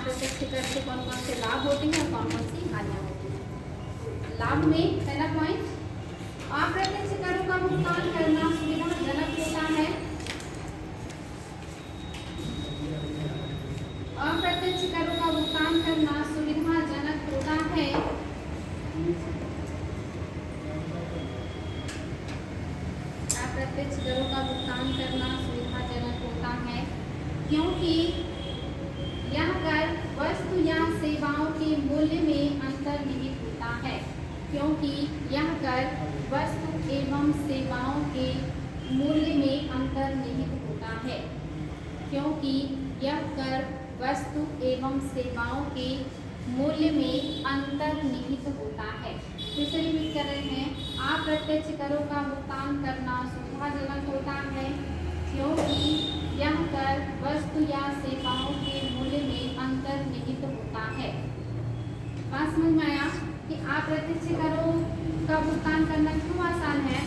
अप्रत्यक्ष कर से कौन कौन से लाभ होते हैं और कौन कौन सी हानियां होती हैं। लाभ में पहला पॉइंट, अप्रत्यक्ष करों का भुगतान करना सुविधाजनक होता है। अप्रत्यक्ष करों का भुगतान करना सुविधाजनक होता है। अप्रत्यक्ष करों का भुगतान करना सुविधाजनक होता है क्योंकि यह कर वस्तु या सेवाओं के मूल्य में अंतर्निहित होता है। क्योंकि यह कर वस्तु एवं सेवाओं के मूल्य में अंतर्निहित होता है। क्योंकि यह कर वस्तु एवं सेवाओं के मूल्य में अंतर्निहित होता है। फिर रिपीट कर रहे हैं, अप्रत्यक्ष करों का भुगतान करना सुविधाजनक होता है क्योंकि यह कर वस्तु या सेवाओं के मूल्य में अंतर्निहित होता है। बात समझ में आया कि अप्रत्यक्ष करों का भुगतान करना क्यों आसान है?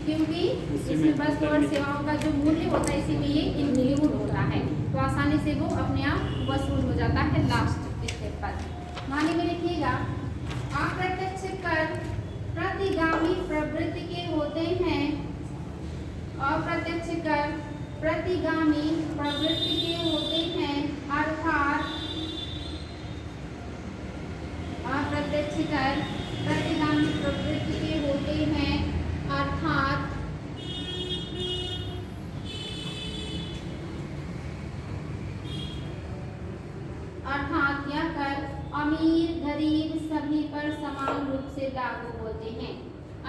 क्योंकि इसमें वस्तु और सेवाओं का जो मूल्य होता है इसी में ये इंक्लूड होता है, तो आसानी से वो अपने आप वसूल हो जाता है लास्ट स्टेप पर। माने में लिखिएगा, अप्रत्यक्ष कर प्रतिगामी प्रवृत्ति के होते हैं। अप्रत्यक्ष कर प्रतिगामी प्रवृत्ति के होते हैं, अर्थात अप्रत्यक्ष कर प्रतिगामी प्रवृत्ति के होते हैं, अर्थात यह कर अमीर गरीब सभी पर समान रूप से लागू होते हैं।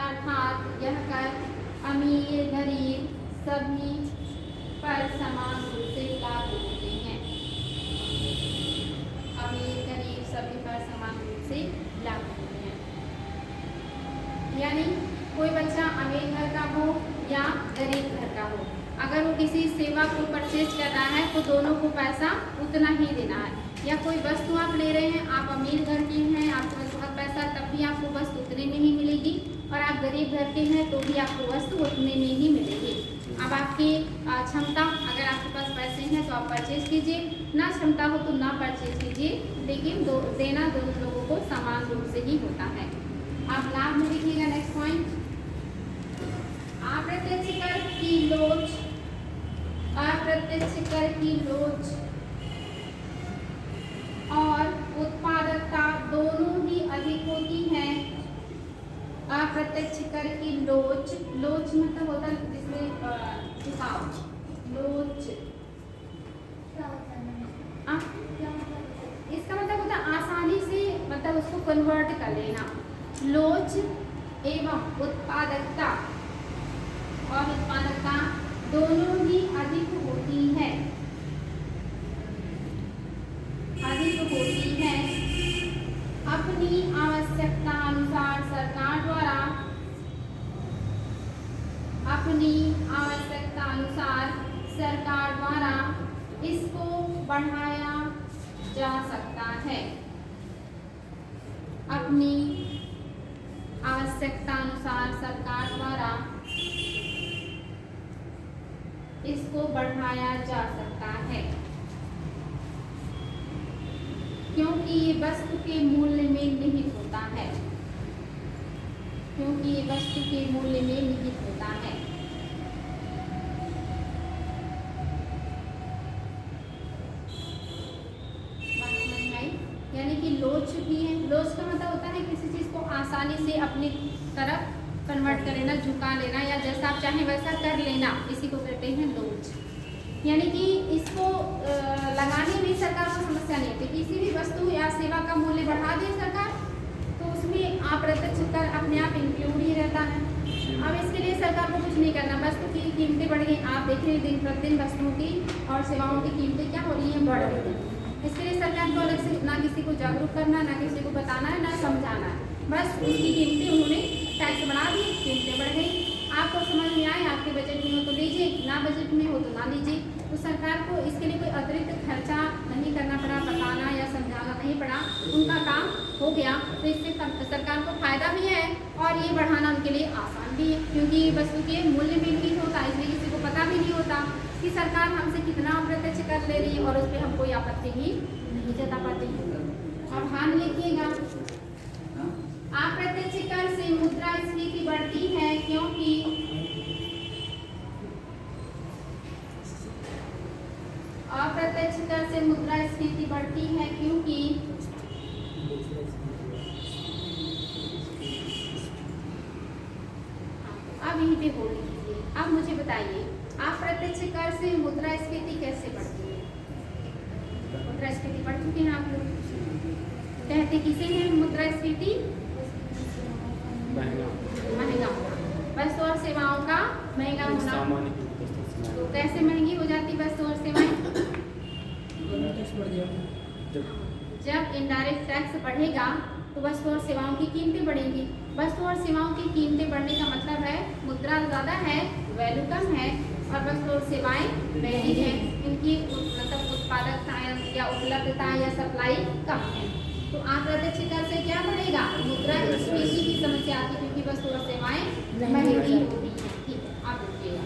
अर्थात यह कर अमीर गरीब सभी पर समान रूप से लागू होते हैं। अमीर गरीब सभी पर समान रूप से लागू होते हैं। यानी कोई बच्चा अमीर घर का हो या गरीब घर का हो, अगर वो किसी सेवा को परचेज कर रहा है तो दोनों को पैसा उतना ही देना है। या कोई वस्तु आप ले रहे हैं, आप अमीर घर के हैं, आपके पास बहुत पैसा, तब भी आपको वस्तु उतने में ही मिलेगी, और आप गरीब घर के हैं तो भी आपको वस्तु उतने में ही मिलेगी। अब आपकी क्षमता, अगर आपके पास पैसे हैं तो आप परचेज कीजिए, ना क्षमता हो तो ना परचेज कीजिए, लेकिन देना दोनों लोगों को समान रूप से ही होता है। आप लाभ में लिखिएगा नेक्स्ट पॉइंट, अप्रत्यक्ष कर की लोच, अप्रत्यक्ष कर की लोच और उत्पादकता दोनों ही अधिक होती है। अप्रत्यक्ष कर की लोच, लोच मतलब होता है जिसमें झुकाव, लोच इसका मतलब होता है आसानी से, मतलब उसको कन्वर्ट कर लेना। लोच एवं उत्पादकता और उत्पादकता दोनों ही अधिक होती है, अधिक होती है। अपनी आवश्यकता अनुसार सरकार द्वारा, अपनी आवश्यकता अनुसार सरकार द्वारा इसको बढ़ाया जा सकता है। अपनी आवश्यकता अनुसार सरकार द्वारा इसको बढ़ाया जा सकता है क्योंकि ये वस्तु के मूल्य में निहित होता है, क्योंकि ये वस्तु के मूल्य में निहित होता है। यानी कि लोच भी है, लोच का मतलब होता है किसी चीज को आसानी से अपनी तरफ कन्वर्ट कर लेना, झुका लेना, या जैसा आप चाहें वैसा कर लेना, इसी को कहते हैं लोच। यानी कि इसको लगाने में सरकार को समस्या नहीं होती। किसी भी वस्तु या सेवा का मूल्य बढ़ा दे सरकार तो उसमें अप्रत्यक्ष कर अपने आप इंक्लूड ही रहता है। अब इसके लिए सरकार को कुछ नहीं करना, वस्तु की कीमतें बढ़ गई, आप देख रहे हैं दिन प्रतिदिन वस्तुओं की और सेवाओं की कीमतें क्या हो रही हैं, बढ़ रही हैं। इसके लिए सरकार को अलग से ना किसी को जागरूक करना, ना किसी को बताना है, ना समझाना है, बस उसकी कीमतें उन्होंने टैक्स बढ़ा दी, कीमतें बढ़ गई। आपको समझ में आए, आपके बजट में हो तो लीजिए, ना बजट में हो तो ना लीजिए। तो सरकार को इसके लिए कोई अतिरिक्त खर्चा नहीं करना पड़ा, बताना या समझाना नहीं पड़ा, उनका काम हो गया। तो इससे सरकार को फायदा भी है और ये बढ़ाना उनके लिए आसान भी है, क्योंकि वस्तु के मूल्य में नहीं होता, इसलिए किसी को पता भी नहीं होता कि सरकार हमसे कितना अप्रत्यक्ष कर ले रही है और उस पर हम कोई आपत्ति भी नहीं जता पाते। अब हाँ लिखिएगा। अप्रत्यक्ष कर से मुद्रास्फीति बढ़ती है क्योंकि अप्रत्यक्ष कर से मुद्रास्फीति बढ़ती है क्योंकि अब यहीं पे बोल लीजिए। अब मुझे बताइए अप्रत्यक्ष कर से मुद्रास्फीति कैसे बढ़ती है? मुद्रास्फीति बढ़ चुके हैं आप लोग। कहते किसे हैं मुद्रास्फीति? महंगा होना, वस्तु और सेवाओं का महंगा होना। तो कैसे महंगी हो जाती वस्तु और सेवाएं? जब इनडायरेक्ट टैक्स बढ़ेगा तो वस्तु और सेवाओं की कीमतें बढ़ेंगी। वस्तु और सेवाओं की कीमतें बढ़ने का मतलब है मुद्रा ज़्यादा है, वैल्यू कम है, और वस्तु और सेवाएं महंगी हैं, इनकी मतलब उत्पादकता या उपलब्धता या सप्लाई कम है। तो अप्रत्यक्ष कर से क्या बढ़ेगा? मुद्रास्फीति की समस्या आती है क्योंकि वस्तु और सेवाएं महंगी होती हैं। ठीक है, आप देखिएगा।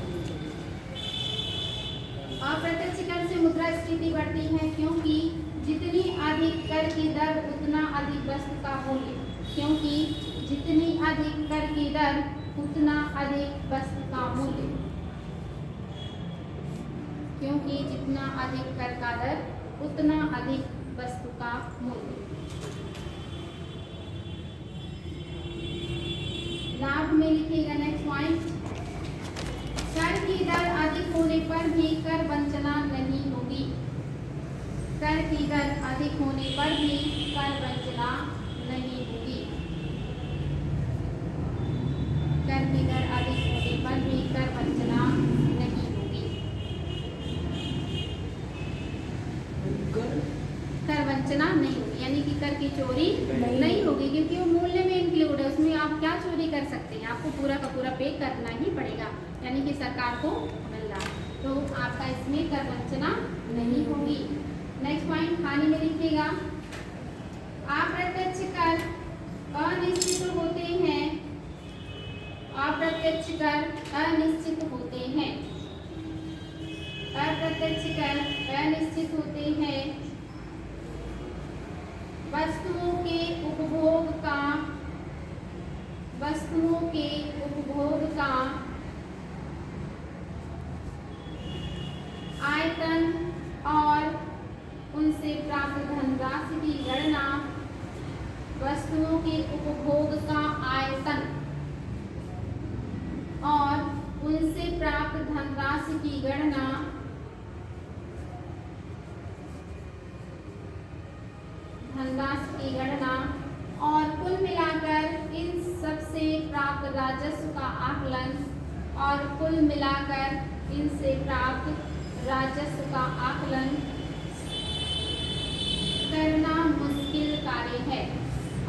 अप्रत्यक्ष कर से मुद्रास्फीति बढ़ती है क्योंकि जितनी अधिक कर की दर उतना अधिक वस्तु का मूल्य। क्योंकि जितनी अधिक कर की दर उतना अधिक वस्तु का मूल्य। क्योंकि जितना अधिक कर का दर उतना अधिक वस्तु का मूल्य। लाभ में लिखिएगा नेक्स्ट पॉइंट। कर की दर अधिक होने पर भी कर वंचना नहीं होगी। कर की दर अधिक होने पर भी कर वंचना नहीं होगी। कर की दर अधिक होने पर भी कर वंचना नहीं होगी। कर वंचना नहीं होगी यानी कि कर की चोरी नहीं होगी क्योंकि वो मूल्य में इंक्लूड है। उसमें आप क्या चोरी कर सकते हैं? आपको पूरा का पूरा पे करना ही पड़ेगा, यानी कि सरकार को मिल रहा है, तो आपका इसमें कर वंचना नहीं होगी। नेक्स्ट पॉइंट हानि में लिखिएगा। अप्रत्यक्ष कर अनिश्चित होते हैं। अप्रत्यक्ष कर अनिश्चित होते हैं। अप्रत्यक्ष कर अनिश्चित होते हैं। वस्तुओं के उपभोग का आयतन और उनसे प्राप्त धनराशि की गणना। वस्तुओं के उपभोग का आयतन और उनसे प्राप्त धनराशि की गणना और कुल मिलाकर इन सबसे प्राप्त राजस्व का आकलन और कुल मिलाकर इनसे प्राप्त राजस्व का आकलन करना मुश्किल कार्य है।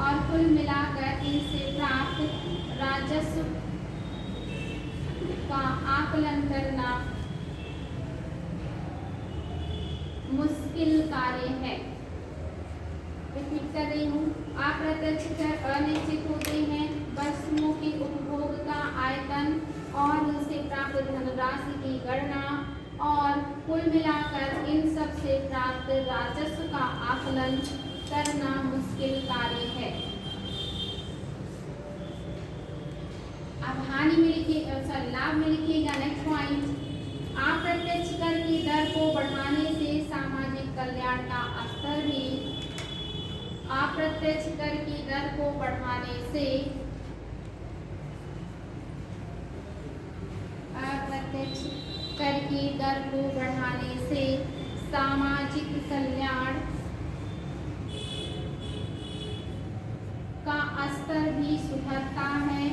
और कुल मिलाकर इनसे प्राप्त राजस्व का आकलन करना मुश्किल कार्य है। रिपीट कर रही हूँ। अप्रत्यक्ष कर अनिश्चित होते हैं। वस्तुओं के उपभोग का आयतन और उनसे प्राप्त धनराशि की गणना और कुल मिलाकर इन सब से प्राप्त राजस्व का आकलन करना मुश्किल कार्य है। अब हानि में लिखिए, लाभ में लिखिएगा नेक्स्ट पॉइंट। अप्रत्यक्ष कर की दर को बढ़ाने से सामाजिक कल्याण का स्तर भी अप्रत्यक्ष कर की दर को बढ़ाने से अप्रत्यक्ष कर की दर को बढ़ाने से सामाजिक कल्याण का स्तर भी सुधरता है।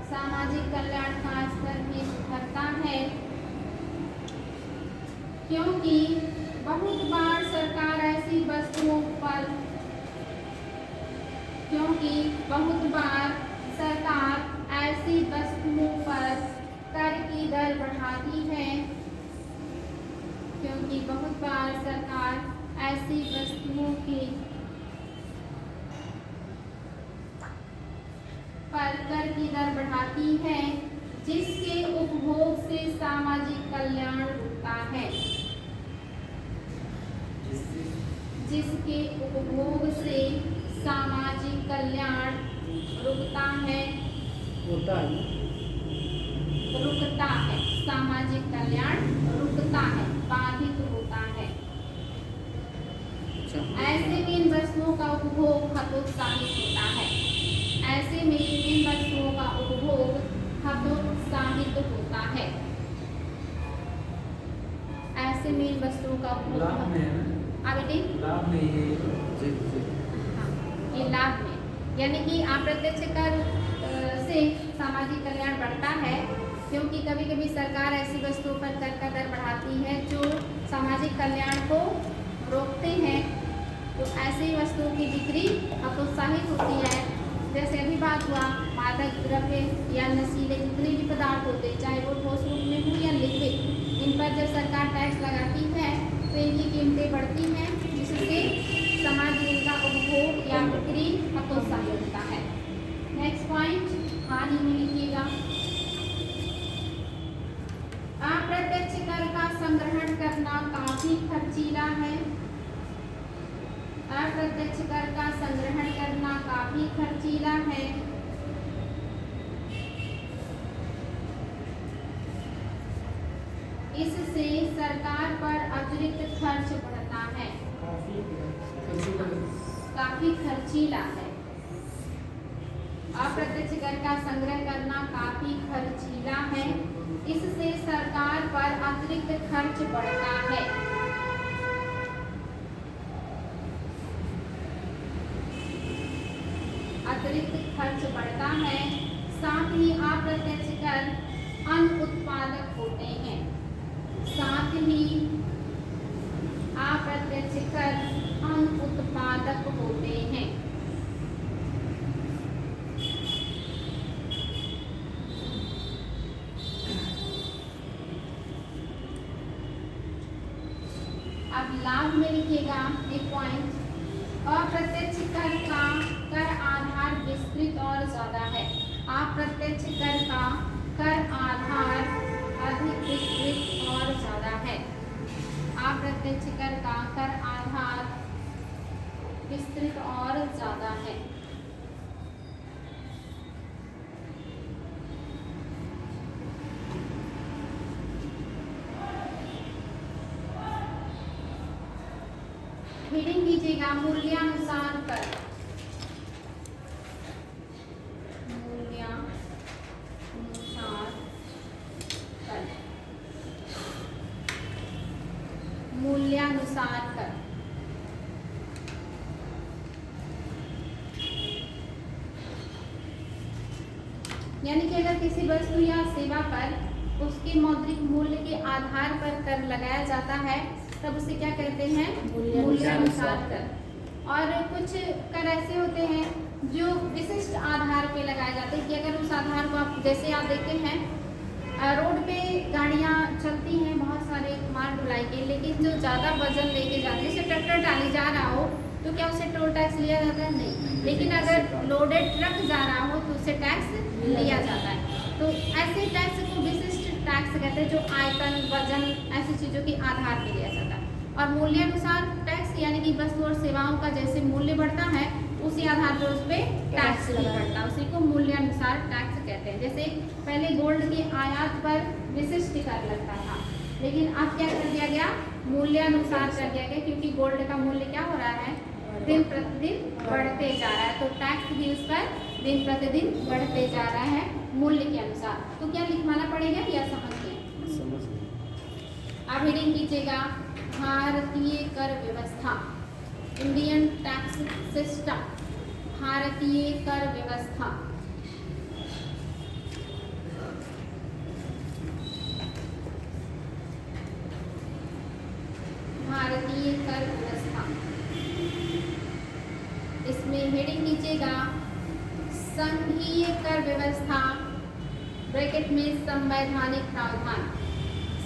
सामाजिक कल्याण का स्तर भी सुधरता है क्योंकि बहुत बार सरकार ऐसी वस्तुओं पर कर की दर बढ़ाती है। क्योंकि बहुत बार सरकार ऐसी वस्तुओं के पर कर की दर बढ़ाती है जिसके उपभोग से सामाजिक कल्याण रुकता जिसके उपभोग से सामाजिक कल्याण रुकता है, सामाजिक कल्याण रुकता है, बाधित होता है। ऐसे में इन वस्तुओं का उपभोग हतोत्साहित होता है, ऐसे में इन वस्तुओं का उपभोग हतोत्साहित होता है, ऐसे में इन वस्तुओं का उपभोग लाभ में है ना? लाभ में ये ये लाभ में, यानी कि अप्रत्यक्ष कर से सामाजिक कल्याण बढ़ता है, क्योंकि कभी कभी सरकार ऐसी वस्तुओं पर कर का दर बढ़ाती है जो सामाजिक कल्याण को रोकते हैं, तो ऐसी वस्तुओं की बिक्री हतोत्साहित होती है। जैसे अभी बात हुआ मादक द्रव्य या नशीले जितने भी पदार्थ होते हैं, चाहे वो ठोस रूप में हो या लिक्विड, इन पर जब सरकार टैक्स लगाती है तो इनकी कीमतें बढ़ती हैं, जिससे समाज में इनका उपभोग या बिक्री हतोत्साहित होता है। नेक्स्ट पॉइंट हानि में लिखिएगा, अप्रत्यक्ष कर का संग्रहण करना काफी खर्चीला है, अप्रत्यक्ष कर का संग्रहण करना काफी खर्चीला है। इससे सरकार पर अतिरिक्त खर्च बढ़ता है, काफी खर्चीला है। अप्रत्यक्ष कर का संग्रह करना काफी खर्चीला है, इससे सरकार पर अतिरिक्त खर्च बढ़ता है। अतिरिक्त खर्च बढ़ता है, साथ ही अप्रत्यक्ष कर अनुत्पादक होते हैं, साथ ही अप्रत्यक्ष कर अनुत्पादक होते हैं। अब लाभ में लिखिएगा एक पॉइंट, अप्रत्यक्ष कर का कर आधार विस्तृत और ज्यादा है, अप्रत्यक्ष कर का कर आधार अधिक विस्तृत और ज्यादा है, अप्रत्यक्ष कर का कर आधार विस्तृत और ज्यादा है। हेडिंग कीजिएगा मूल्यानुसार कर, मूल्यानुसार कर, मूल्यानुसार कर। यानी कि अगर किसी वस्तु या सेवा पर उसके मौद्रिक मूल्य के आधार पर कर लगाया जाता है तब उसे क्या कहते हैं, मूल्यानुसार कर। और कुछ कर ऐसे होते हैं जो विशिष्ट आधार पे लगाए जाते हैं कि अगर उस आधार को आप, जैसे आप देखते हैं रोड पे गाड़ियाँ चलती हैं बहुत सारे माल ढुलाई के, लेकिन जो ज़्यादा वजन लेके जाते हैं, जैसे ट्रैक्टर ट्राली जा रहा हो तो क्या उसे टोल टैक्स लिया जाता है? नहीं। लेकिन अगर लोडेड ट्रक जा रहा हो तो उसे टैक्स लिया जाता है। तो ऐसे टैक्स को विशिष्ट टैक्स कहते हैं, जो आयतन, वजन, ऐसी चीज़ों के आधार पर लिया जाता है। और मूल्यानुसार टैक्स यानी कि वस्तु और सेवाओं का जैसे मूल्य बढ़ता है उसी आधार पर उस पर टैक्स भी बढ़ता है, उसी को मूल्यानुसार टैक्स कहते हैं। जैसे पहले गोल्ड के आयात पर विशिष्ट कर लगता था, लेकिन अब क्या कर दिया गया, मूल्यानुसार कर दिया गया, क्योंकि गोल्ड का मूल्य क्या हो रहा है, दिन प्रतिदिन बढ़ते जा रहा है, तो टैक्स भी उस पर दिन प्रतिदिन बढ़ते जा रहा है मूल्य के अनुसार। तो क्या लिखवाना पड़ेगा या समझ गए? अब हेडिंग कीजिएगा भारतीय कर व्यवस्था, इंडियन टैक्स सिस्टम, भारतीय कर व्यवस्था। भारतीय कर व्यवस्था, इसमें हेडिंग कीजिएगा संघीय कर व्यवस्था ब्रैकेट में संवैधानिक प्रावधान,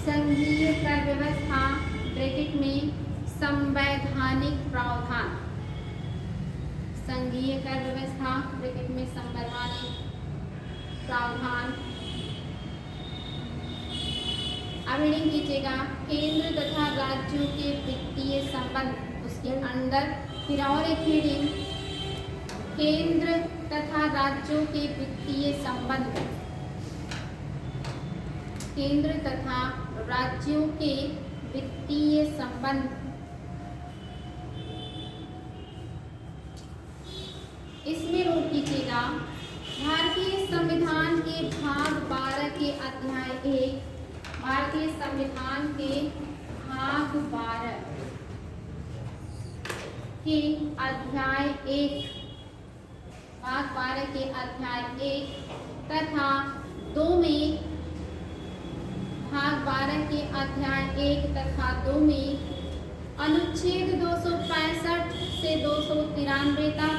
संघीय कर व्यवस्था ब्रैकेट में संवैधानिक प्रावधान, संघीय कर व्यवस्था ब्रैकेट में संवैधानिक प्रावधान। अब हेडिंग कीजिएगा केंद्र तथा राज्यों के वित्तीय संबंध, इसके अंदर फिर और एक हेडिंग, केंद्र तथा राज्यों के वित्तीय संबंध, केंद्र तथा राज्यों के वित्तीय संबंध। इसमें नोट कीजिएगा, भारतीय संविधान के भाग 12 के अध्याय 1, भारतीय संविधान के भाग 12 के अध्याय 1, भाग 12 के अध्याय 1 तथा 2 में, भाग 12 के अध्याय 1 तथा 2 में अनुच्छेद 265 से 293 तक,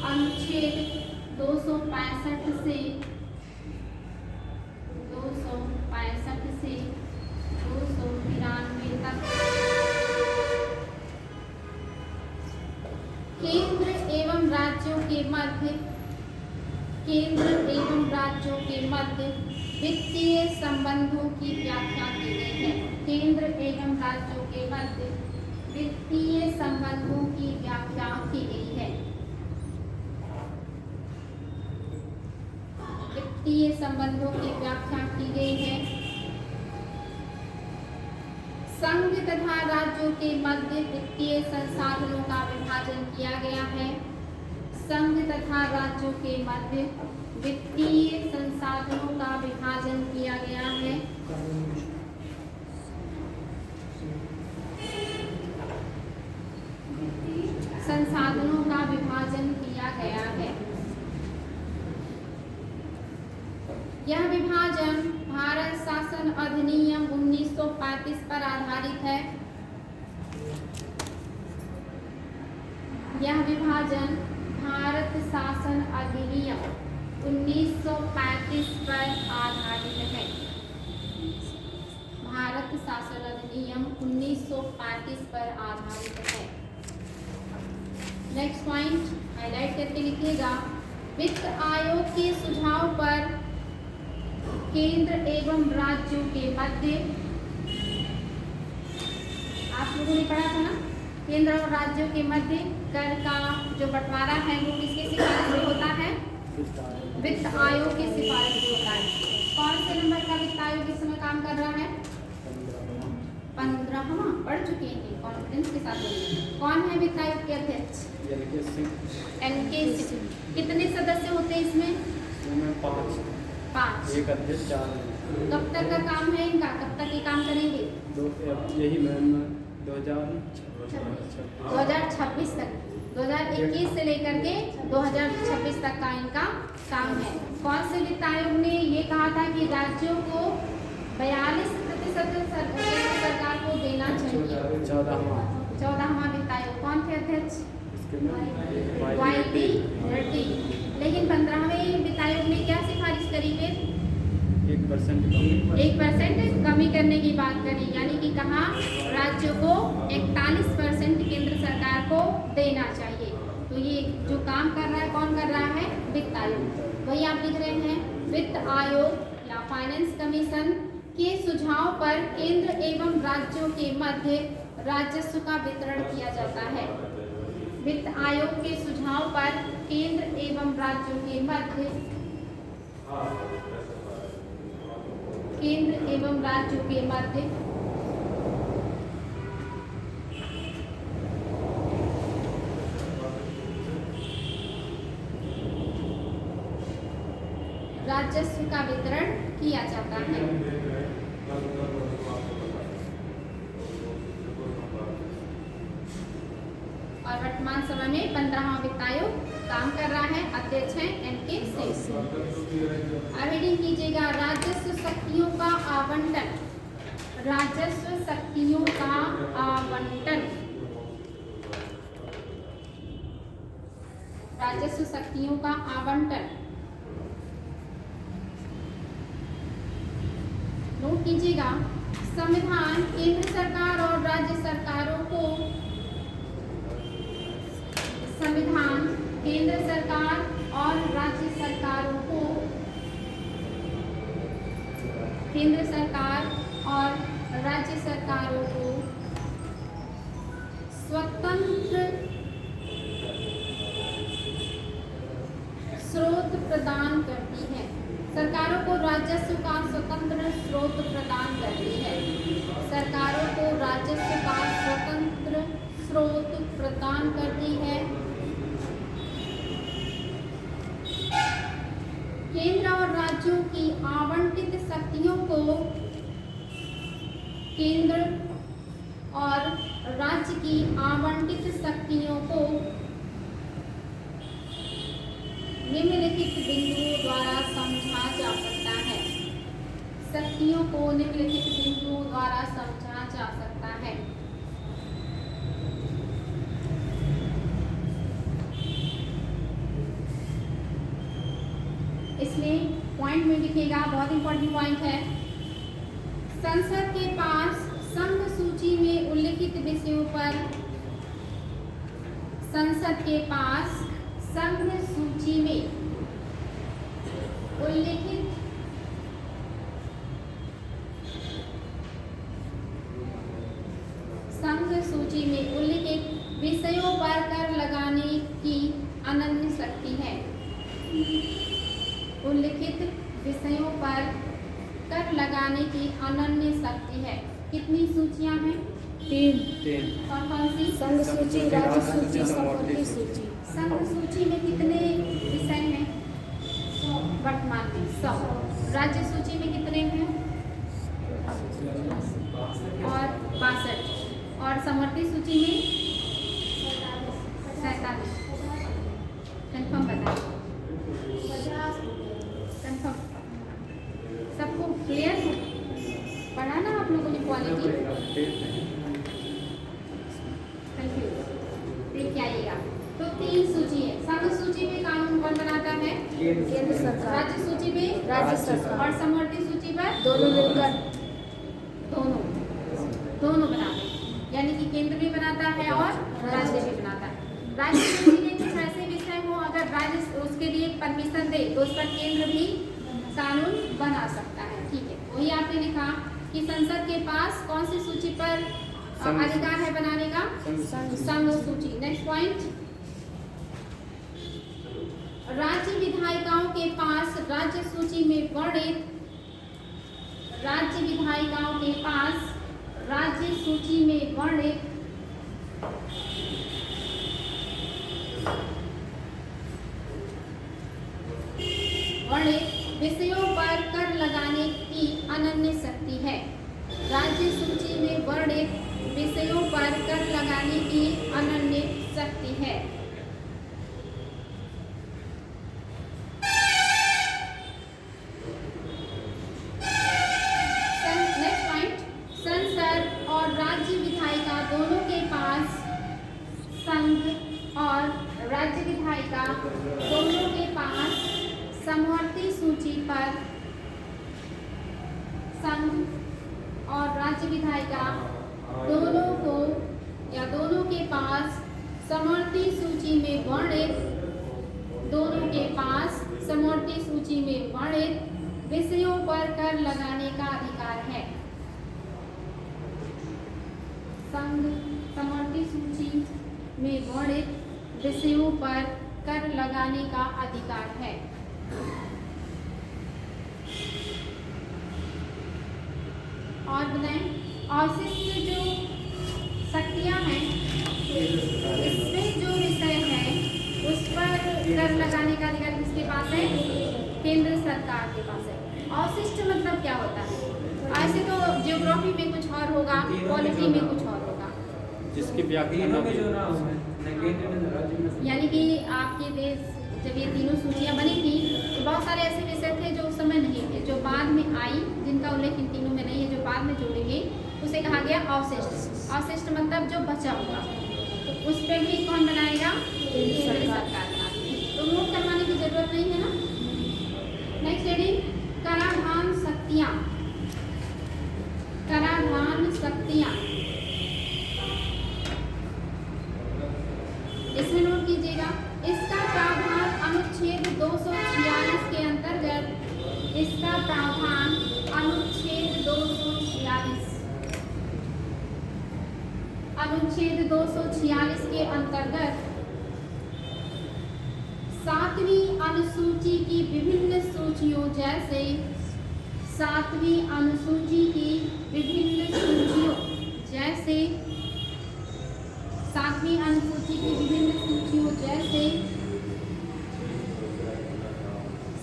अनुच्छेद 265 से 293 तक केंद्र एवं राज्यों के मध्य, केंद्र एवं राज्यों के मध्य वित्तीय संबंधों की व्याख्या की गई है। केंद्र एवं राज्यों के मध्य वित्तीय संबंधों की व्याख्या की गई है। वित्तीय संबंधों की व्याख्या की गई है। संघ तथा राज्यों के मध्य वित्तीय संसाधनों का विभाजन किया गया है। संघ तथा राज्यों के मध्य वित्तीय संसाधनों का विभाजन किया गया है। संसाधनों का विभाजन किया गया है। यह विभाजन भारत शासन अधिनियम 1935 पर आधारित है। यह विभाजन भारत शासन अधिनियम 1935 पर आधारित है। भारत शासन अधिनियम 1935 पर आधारित है। नेक्स्ट पॉइंट हाईलाइट करके लिखिएगा, वित्त आयोग के सुझाव पर केंद्र एवं राज्यों के मध्य, आप लोगों ने पढ़ा था ना, केंद्र और राज्यों के मध्य कर का जो बंटवारा है वो किसके सिफारिश से होता है? वित्त आयोग की सिफारिश से होता है। कौन से नंबर का वित्त आयोग इस समय काम कर रहा है? 15वां। पढ़ चुके हैं, कॉन्फिडेंस के साथ बोलिए। कौन है वित्त आयोग के अध्यक्ष? एनके सिंह। कितने सदस्य होते हैं इसमें? 5। एक अध्यक्ष 4। कब तक का काम है इनका? कब तक ये काम करेंगे? यही मैम 2026 तक, 2021 से लेकर के 2026 तक का इनका काम है। कौन से वित्त आयोग ने ये कहा था कि राज्यों को 42% सरकार को देना चाहिए? 14वां वित्त आयोग। कौन थे अध्यक्ष? वाई.डी. रेड्डी। लेकिन 15वें वित्त आयोग ने क्या सिफारिश करी? फिर 1% कमी करने की बात करी, यानी कि कहा राज्यों को 41% केंद्र सरकार को देना चाहिए। तो ये जो काम कर रहा है, कौन कर रहा है? वित्त आयोग। वही आप लिख रहे हैं, वित्त आयोग या फाइनेंस कमीशन के सुझाव पर केंद्र एवं राज्यों के मध्य राजस्व का वितरण किया जाता है। वित्त आयोग के सुझाव पर केंद्र एवं राज्यों के मध्य, केंद्र एवं राज्यों के मध्य राजस्व का वितरण किया जाता है। और वर्तमान समय में 15वां वित्त आयोग काम कर रहा है। अध्यक्ष हैं एनके सिंह। अब रीडिंग कीजिएगा, राजस्व शक्तियों का आवंटन, राजस्व शक्तियों का आवंटन, राजस्व शक्तियों का आवंटन। नोट कीजिएगा, संविधान केंद्र सरकार और राज्य सरकारों को, संविधान केंद्र सरकार और राज्य सरकारों को, केंद्र सरकार और राज्य सरकारों को स्वतंत्र राजस्व का स्वतंत्र स्रोत प्रदान करती है। सरकारों को राजस्व का स्वतंत्र स्रोत प्रदान करती है। केंद्र और राज्यों की आवंटित शक्तियों को केंद्र और राज्य की आवंटित शक्तियों को निम्नलिखित बिंदुओं द्वारा समझा जा सकता है। शक्तियों को निम्नलिखित बिंदुओं द्वारा समझा जा सकता है। इसलिए पॉइंट में लिखिएगा, बहुत इंपॉर्टेंट पॉइंट है। संसद के पास संघ सूची में उल्लिखित विषयों पर संसद के पास संघ सूची में उल्लिखित विषयों पर कर लगाने की अनन्य शक्ति है। उल्लिखित विषयों पर कर लगाने की अनन्य शक्ति है। कितनी सूचियां हैं? 3। कौन कौन सी? संघ सूची, राज्य सूची, समवर्ती सूची। संघ सूची में कितने विषय हैं? वर्तमान में 100। राज्य सूची में कितने हैं? और 62। और समवर्ती सूची में 47। कंफर्म बताएं। कंफर्म सबको क्लियर है? पढ़ा ना आप लोगों ने क्वालिटी? देख के आइएगा। तो 3 सूची है। संघ सूची में कानून कौन बनाता है? केंद्र सरकार। राज्य सूची में राज्य सरकार। और समवर्ती सूची पर दोनों मिलकर दोनों बनाते हैं। यानी कि केंद्र भी बनाता है और राज्य भी बनाता है। राज्य सूची में कुछ ऐसे विषय हो, अगर राज्य उसके लिए परमिशन दे तो उस पर केंद्र भी कानून बना सकता है। ठीक है, वही आपने लिखा कि संसद के पास कौन सी सूची पर अधिकार है बनाने का? संघ सूची। नेक्स्ट पॉइंट, राज्य विधायिकाओं के पास राज्य सूची में वर्णित राज्य विधायिकाओं के पास राज्य सूची में वर्णित विषयों पर कर लगाने की अनन्य शक्ति है। राज्य सूची में वर्णित विषयों पर कर लगाने की अनन्य शक्ति है। नेक्स्ट पॉइंट, संसद और राज्य विधायिका दोनों के पास संघ और राज्य विधायिका दोनों के पास समवर्ती सूची पर संघ और राज्य विधायिका दोनों के पास समवर्ती सूची में वर्णित विषयों पर कर लगाने का अधिकार है। संघ समवर्ती सूची में वर्णित विषयों पर कर लगाने का अधिकार है। और बताएं, अवशिष्ट जो शक्तियां हैं, इसमें जो विषय है उस पर कर लगाने का अधिकार किसके पास है? केंद्र सरकार के पास है। अवशिष्ट मतलब क्या होता है? ऐसे तो ज्योग्राफी में कुछ और होगा, पॉलिटी में कुछ और होगा, जिसकी व्याख्या में जो ना हो, यानी कि आपके देश जब ये तीनों सूचियां बनी थी तो बहुत सारे ऐसे विषय थे जो उस समय नहीं थे, जो बाद में आई, जिनका उल्लेख इन तीनों में नहीं है, जो बाद में जोड़ेंगे, उसे कहा गया अवशिष्ट। अवशिष्ट मतलब जो बचा हुआ, तो उस पर भी कौन बनाएगा? केंद्र सरकार। तो नोट करवाने की जरूरत नहीं है ना। नेक्स्ट हेडिंग, कराधान शक्तियाँ। कराधान शक्तियाँ, इसमें नोट कीजिएगा, इसका प्रावधान अनुच्छेद 246 के अंतर्गत, इसका प्रावधान अनुच्छेद 246 के अंतर्गत 7वीं अनुसूची की विभिन्न सूचियों जैसे सातवीं अनुसूची की विभिन्न सूचियों जैसे सातवीं अनुसूची की विभिन्न सूचियों जैसे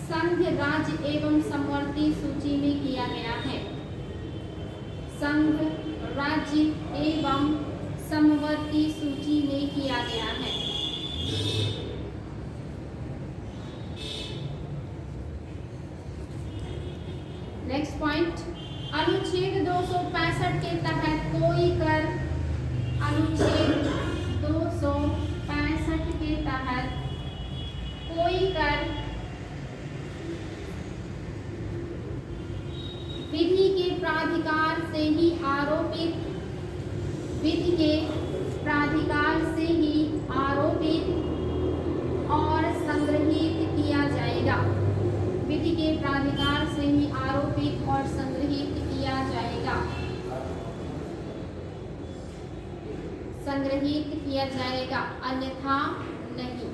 संघ, राज्य एवं समवर्ती सूची में किया गया है। संघ, राज्य एवं समवर्ती सूची में किया गया है। नेक्स्ट पॉइंट, अनुच्छेद 265 के तहत कोई कर, अनुच्छेद 265 के तहत कोई कर विधि के प्राधिकार से ही आरोपित, विधि के प्राधिकार से ही आरोपित और संग्रहित किया जाएगा। विधि के प्राधिकार से ही आरोपित और संग्रहित किया जाएगा। संग्रहित किया जाएगा, अन्यथा नहीं,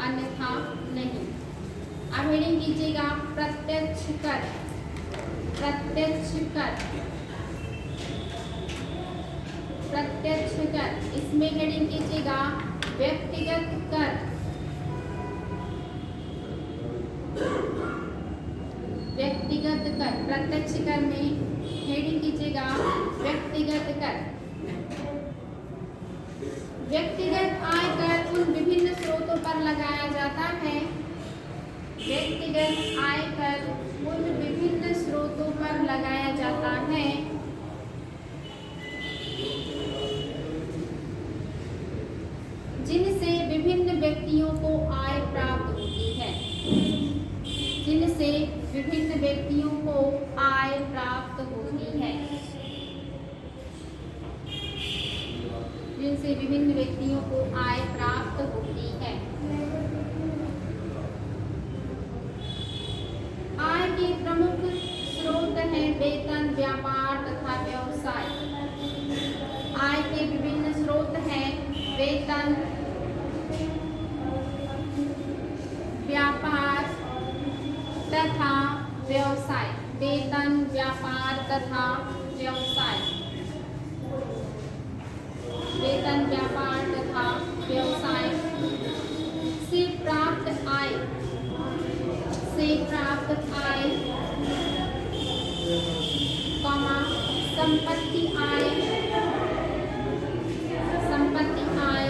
अन्यथा नहीं। अब हेडिंग कीजिएगा प्रत्यक्ष कर, प्रत्यक्ष कर, प्रत्यक्ष कर। इसमें हेडिंग कीजिएगा व्यक्तिगत कर, व्यक्तिगत कर। प्रत्यक्ष कर में हेडिंग कीजिएगा व्यक्तिगत कर। व्यक्तिगत आय कर उन विभिन्न स्रोतों पर लगाया जाता है, व्यक्तिगत आय कर उन विभिन्न स्रोतों पर लगाया जाता है जिनसे विभिन्न व्यक्तियों को आय प्राप्त होती है, जिनसे विभिन्न व्यक्तियों को आय प्राप्त होती है, जिनसे विभिन्न व्यक्तियों को आय प्राप्त होती है। आय के प्रमुख स्रोत हैं वेतन, व्यापार तथा व्यवसाय। आय के विभिन्न स्रोत हैं वेतन, व्यापार तथा व्यवसाय। वेतन, व्यापार तथा व्यवसाय। वेतन, व्यापार तथा व्यवसाय से प्राप्त आय, से प्राप्त आय, संपत्ति आय, संपत्ति आय,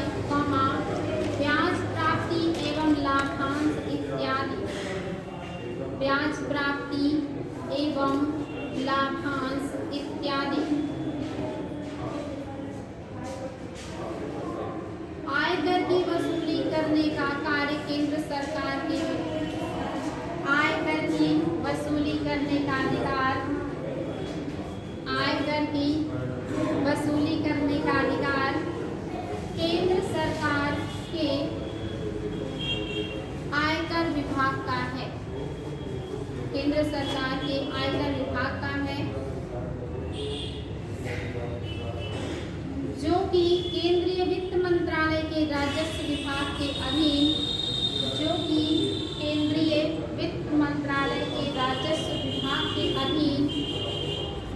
ब्याज प्राप्ति एवं लाभांश इत्यादि, ब्याज प्राप्ति एवं लाभांश इत्यादि। आयकर की वसूली करने का कार्य केंद्र सरकार के, आयकर की वसूली करने का अधिकार, आयकर की वसूली करने का अधिकार केंद्र सरकार के आयकर विभाग का है, केंद्र सरकार के आयकर विभाग का है, जो कि केंद्रीय वित्त मंत्रालय के राजस्व विभाग के अधीन, जो कि केंद्रीय वित्त मंत्रालय के राजस्व विभाग के अधीन,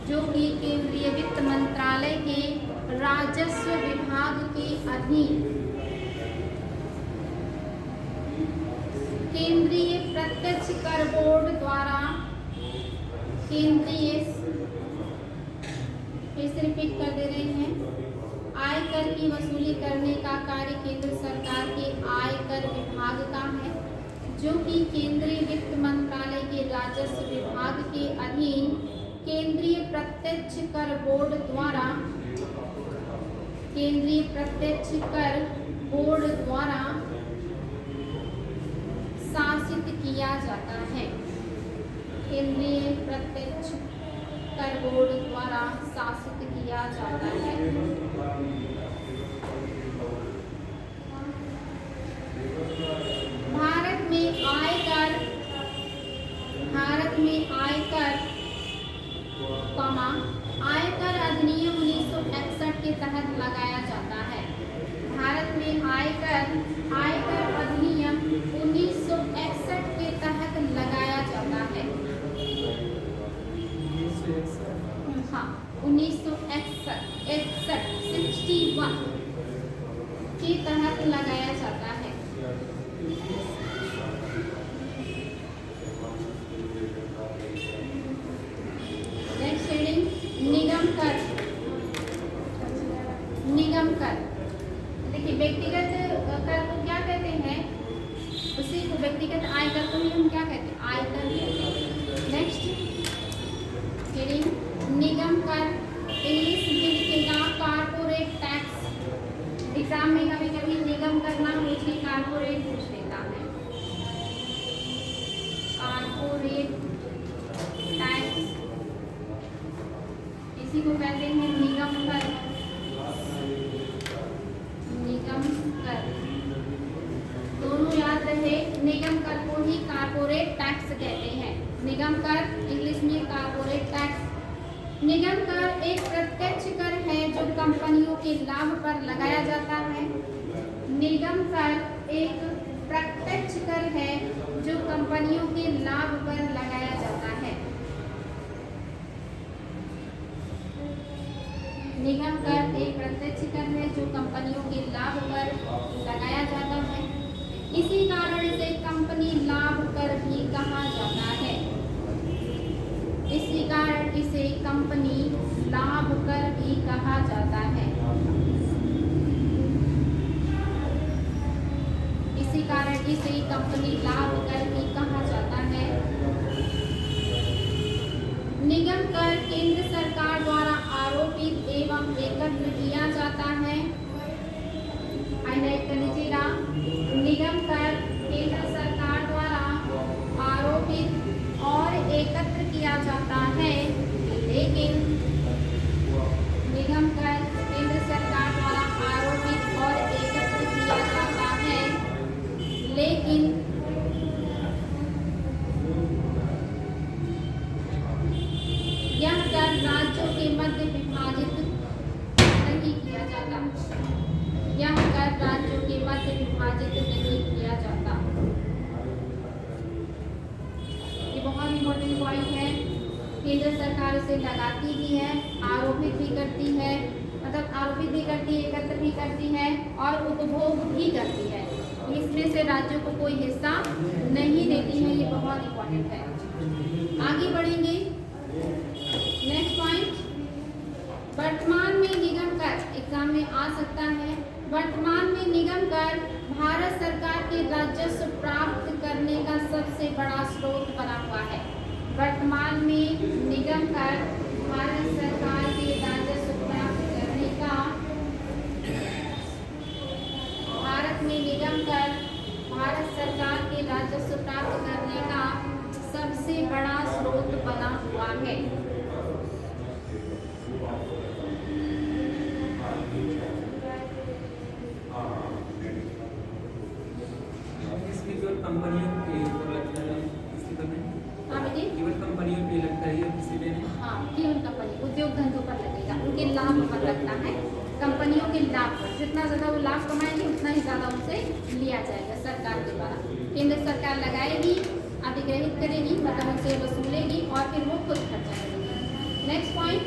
जो कि केंद्रीय वित्त मंत्रालय के राजस्व विभाग के अधीन, केंद्रीय प्रत्यक्ष कर बोर्ड द्वारा, केंद्रीय, फिर रिपीट कर दे रहे हैं, आयकर की वसूली करने का कार्य केंद्र सरकार के आयकर विभाग का है, जो कि केंद्रीय वित्त मंत्रालय के राजस्व विभाग के अधीन केंद्रीय प्रत्यक्ष कर बोर्ड द्वारा, केंद्रीय प्रत्यक्ष कर बोर्ड द्वारा शासित किया जाता है, केंद्रीय प्रत्यक्ष कर बोर्ड द्वारा शासित किया जाता है। भारत में आयकर, भारत में आयकर, आयकर अधिनियम 1961 के तहत लगाया जाता है। भारत में आयकर, आयकर अधिनियम 1961 के 1961 के तहत लगाया जाता है। नेक्स्ट हेडिंग निगम कर। निगम कर, देखिए व्यक्तिगत कर को क्या कहते हैं, उसी को व्यक्तिगत आय कर को ही हम क्या कहते हैं, आयकर कहते हैं। नेक्स्ट हेडिंग निगम कर, इंग्लिश में लिखेगा कारपोरेट टैक्स। एग्जाम में कभी कभी निगम करना मुझे कारपोरेट पूछ लेता है। कारपोरेट टैक्स इसी को कहते हैं निगम कर। निगम कर दोनों याद रहे, निगम कर को ही कारपोरेट टैक्स कहते हैं। निगम कर इंग्लिश में कारपोरेट टैक्स। निगम कर एक प्रत्यक्ष कर है जो कंपनियों के लाभ पर लगाया जाता है। निगम कर एक प्रत्यक्ष कर है जो कंपनियों के लाभ पर लगाया जाता है। निगम कर एक प्रत्यक्ष कर है जो कंपनियों के लाभ पर लगाया जाता है। इसी कारण इसे कंपनी लाभ कर भी कहा जाता है। इसी कारण इसे कंपनी लाभ कर भी कहा जाता है। इसी कारण इसे कंपनी लाभ कर भी कहा जाता है। निगम कर केंद्र सरकार द्वारा आरोपित एवं एकत्र किया जाता है। हाईलाइट कर लीजिएगा, निगम कर केंद्र सरकार द्वारा आरोपित और एकत्र किया जाता है, लेकिन निगम कर केंद्र सरकार द्वारा आरोपित और एकत्र किया जाता है, लेकिन यह कर राज्यों के मध्य विभाजित नहीं किया जाता। यह कर राज्यों के मध्य विभाजित नहीं किया जाता। ये बहुत इंपॉर्टेंट पॉइंट है। केंद्र सरकार इसे लगाती भी है, आरोपित भी करती है, मतलब आरोपित भी करती है, एकत्र भी करती है और उपभोग भी करती है। इसमें से राज्यों को कोई हिस्सा नहीं देती है। ये बहुत इंपॉर्टेंट है। आगे बढ़ेंगे। नेक्स्ट पॉइंट, वर्तमान में निगम कर एग्जाम में आ सकता है। वर्तमान में निगम कर भारत सरकार के राजस्व प्राप्त करने का सबसे बड़ा स्रोत बना हुआ है। वर्तमान में निगम कर भारत सरकार के राजस्व प्राप्त करने का, भारत में निगम कर भारत सरकार के राजस्व प्राप्त करने का सबसे बड़ा स्रोत बना हुआ है। कंपनियों के ऊपर लगता है किसी पर नहीं? हाँ बेटे, केवल कंपनियों पे लगता है या किसी पे नहीं? हाँ केवल कंपनी उद्योग धंधों पर लगेगा, उनके लाभ पर लगता है। कंपनियों के लाभ पर जितना ज़्यादा वो लाभ कमाएंगे उतना ही ज़्यादा उनसे लिया जाएगा सरकार के द्वारा। केंद्र सरकार लगाएगी, अधिग्रहित करेगी, मतलब उनसे वसूलेगी और फिर वो खुद खर्चा करेगी। नेक्स्ट पॉइंट,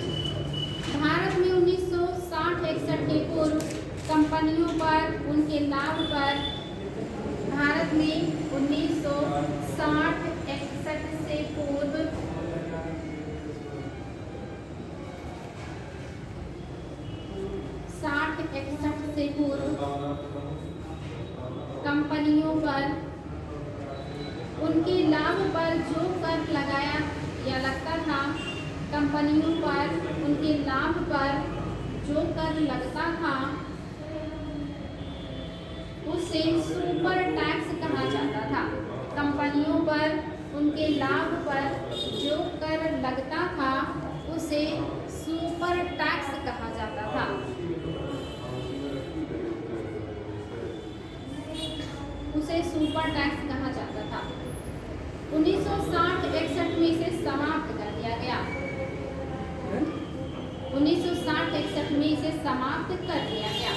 भारत में 1960-61 के पूर्व कंपनियों पर उनके लाभ पर, भारत में 1960-61 से पूर्व कंपनियों पर उनके लाभ पर जो कर लगाया या लगता था, कंपनियों पर उनके लाभ पर जो कर लगता था उसे सुपर टैक्स कहा जाता था। कंपनियों पर उनके लाभ पर जो कर लगता था उसे सुपर टैक्स कहा जाता था। उसे सुपर टैक्स कहा जाता था। 1960-61 में इसे समाप्त कर दिया गया। 1960-61 में इसे समाप्त कर दिया गया।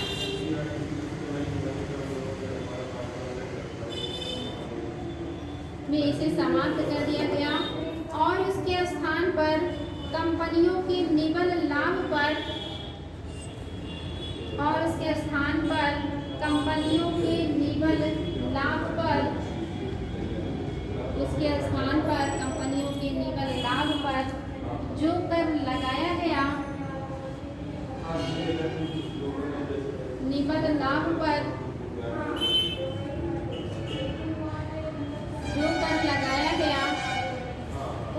में इसे समाप्त कर दिया गया और इसके स्थान पर कंपनियों के निवल लाभ पर और उसके स्थान पर कंपनियों के निवल लाभ पर, उसके स्थान पर कंपनियों के निवल लाभ पर जो कर लगाया गया, निवल लाभ पर जो कर लगाया गया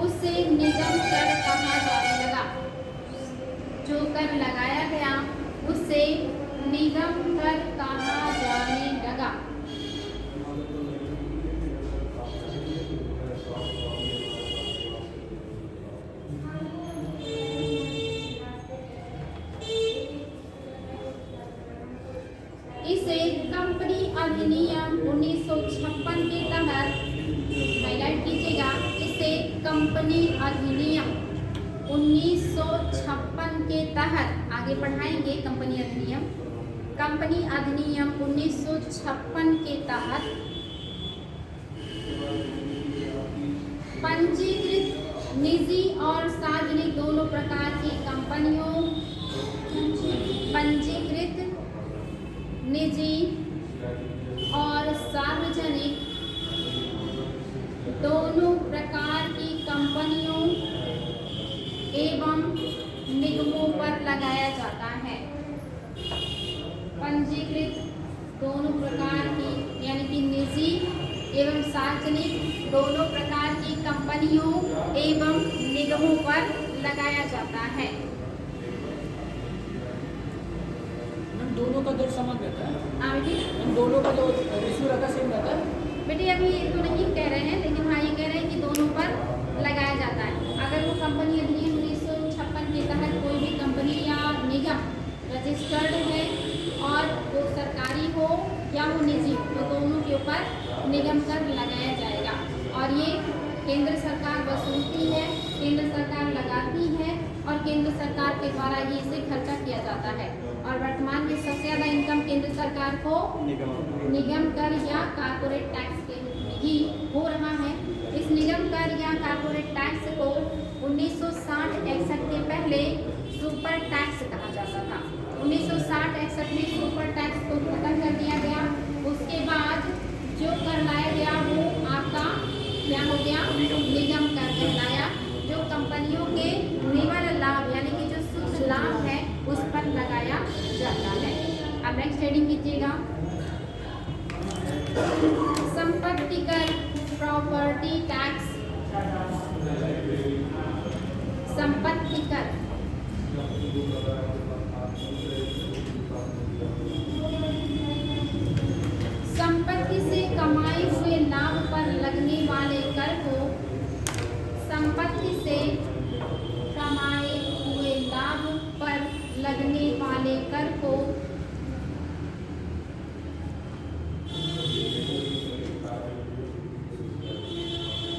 उसे निगम कर कहा जाने लगा। जो कर लगाया गया उसे निगम कर कहा जाने लगा। इसे कंपनी अधिनियम 1956 के तहत, हाईलाइट कीजिएगा, इसे कंपनी अधिनियम 1956 के तहत, आगे पढ़ाएंगे कंपनी अधिनियम, कंपनी अधिनियम 1956 के तहत पंजीकृत निजी और सार्वजनिक दोनों प्रकार की कंपनियों, पंजीकृत निजी और सार्वजनिक दोनों प्रकार की कंपनियों एवं निगमों पर लगाया जाता है। पंजीकृत दोनों प्रकार की यानी कि निजी एवं सार्वजनिक दोनों प्रकार की कंपनियों एवं निगमों पर लगाया जाता है। दोनों का दर समान रहता है। हाँ बेटी, इन दोनों का जो रेशियो रहता है सेम रहता है। बेटी अभी ये तो नहीं कह रहे हैं, लेकिन हाँ ये कह रहे हैं कि दोनों पर लगाया जाता है। अगर वो कंपनी अधिनियम 1956 के तहत कोई भी कंपनी या निगम रजिस्टर्ड है और वो सरकारी हो या वो निजी हो, तो दोनों के ऊपर निगम कर लगाया जाएगा। और ये केंद्र सरकार वसूलती है, केंद्र सरकार लगाती है और केंद्र सरकार के द्वारा ही इसे खर्चा किया जाता है। और वर्तमान में सबसे ज़्यादा इनकम केंद्र सरकार को निगम कर या कारपोरेट टैक्स के रूप में ही हो रहा है। इस निगम कर या कारपोरेट टैक्स को 1960-61 के पहले सुपर टैक्स कहा जाता था। 1960-61 में सुपर टैक्स को खत्म कर दिया गया। उसके बाद जो कर लाया गया वो आपका क्या हो गया, निगम कर कहलाया, जो कंपनियों के निवल लाभ यानी कि जो शुद्ध लाभ है उस पर लगाया जाता है। अब नेक्स्ट हेडिंग कीजिएगा, संपत्ति कर, प्रॉपर्टी टैक्स। संपत्ति कर संपत्ति से कमाए हुए लाभ पर लगने वाले कर को, संपत्ति से कमाए हुए लाभ पर लगने वाले कर को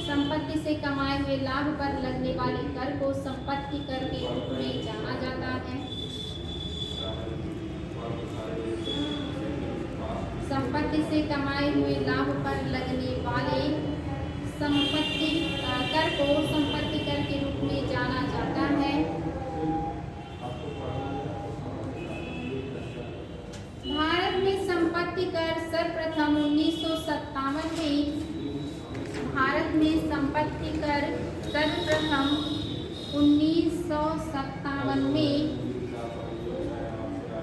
संपत्ति से कमाए हुए लाभ पर लगने वाले कर को संपत्ति कर के रूप में जाना जाता है। संपत्ति से कमाए हुए लाभ पर लगने वाले संपत्ति कर को संपत्ति कर के रूप में जाना जाता है। भारत में संपत्ति कर सर्वप्रथम 1957 में, भारत में संपत्ति कर सर्वप्रथम 1957 में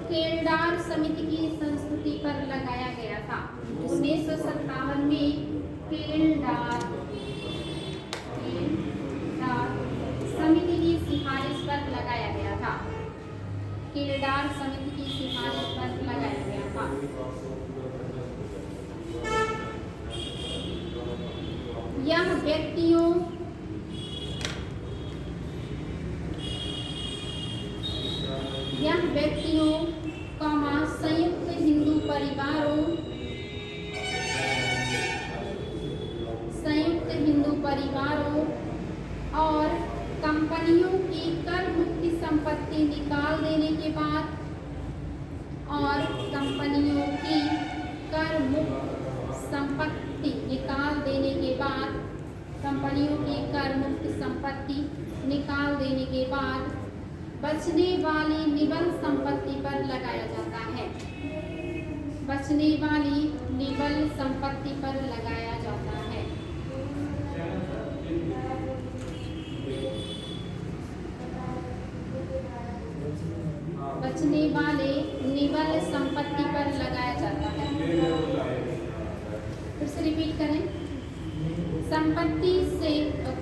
केल्डार समिति की संस्तुति पर लगाया गया था। 1957 में केल्डार समिति की सिफारिश पर लगाया गया था। केल्डार समिति की सिफारिश पर लगाया गया था। यह व्यक्तियों संयुक्त हिंदू परिवारों, संयुक्त हिंदू परिवारों और कंपनियों की कर मुक्ति संपत्ति निकाल देने के बाद, और कंपनियों की कर मुक्त संपत्ति निकाल देने के बाद, कंपनियों की कर मुक्त संपत्ति निकाल देने के बाद बचने वाली निबल संपत्ति पर लगाया जाता है। बचने वाली निबल संपत्ति पर लगाया जाता है। बचने वाले निबल संपत्ति पर लगाया जाता है। फिर से रिपीट करें। संपत्ति से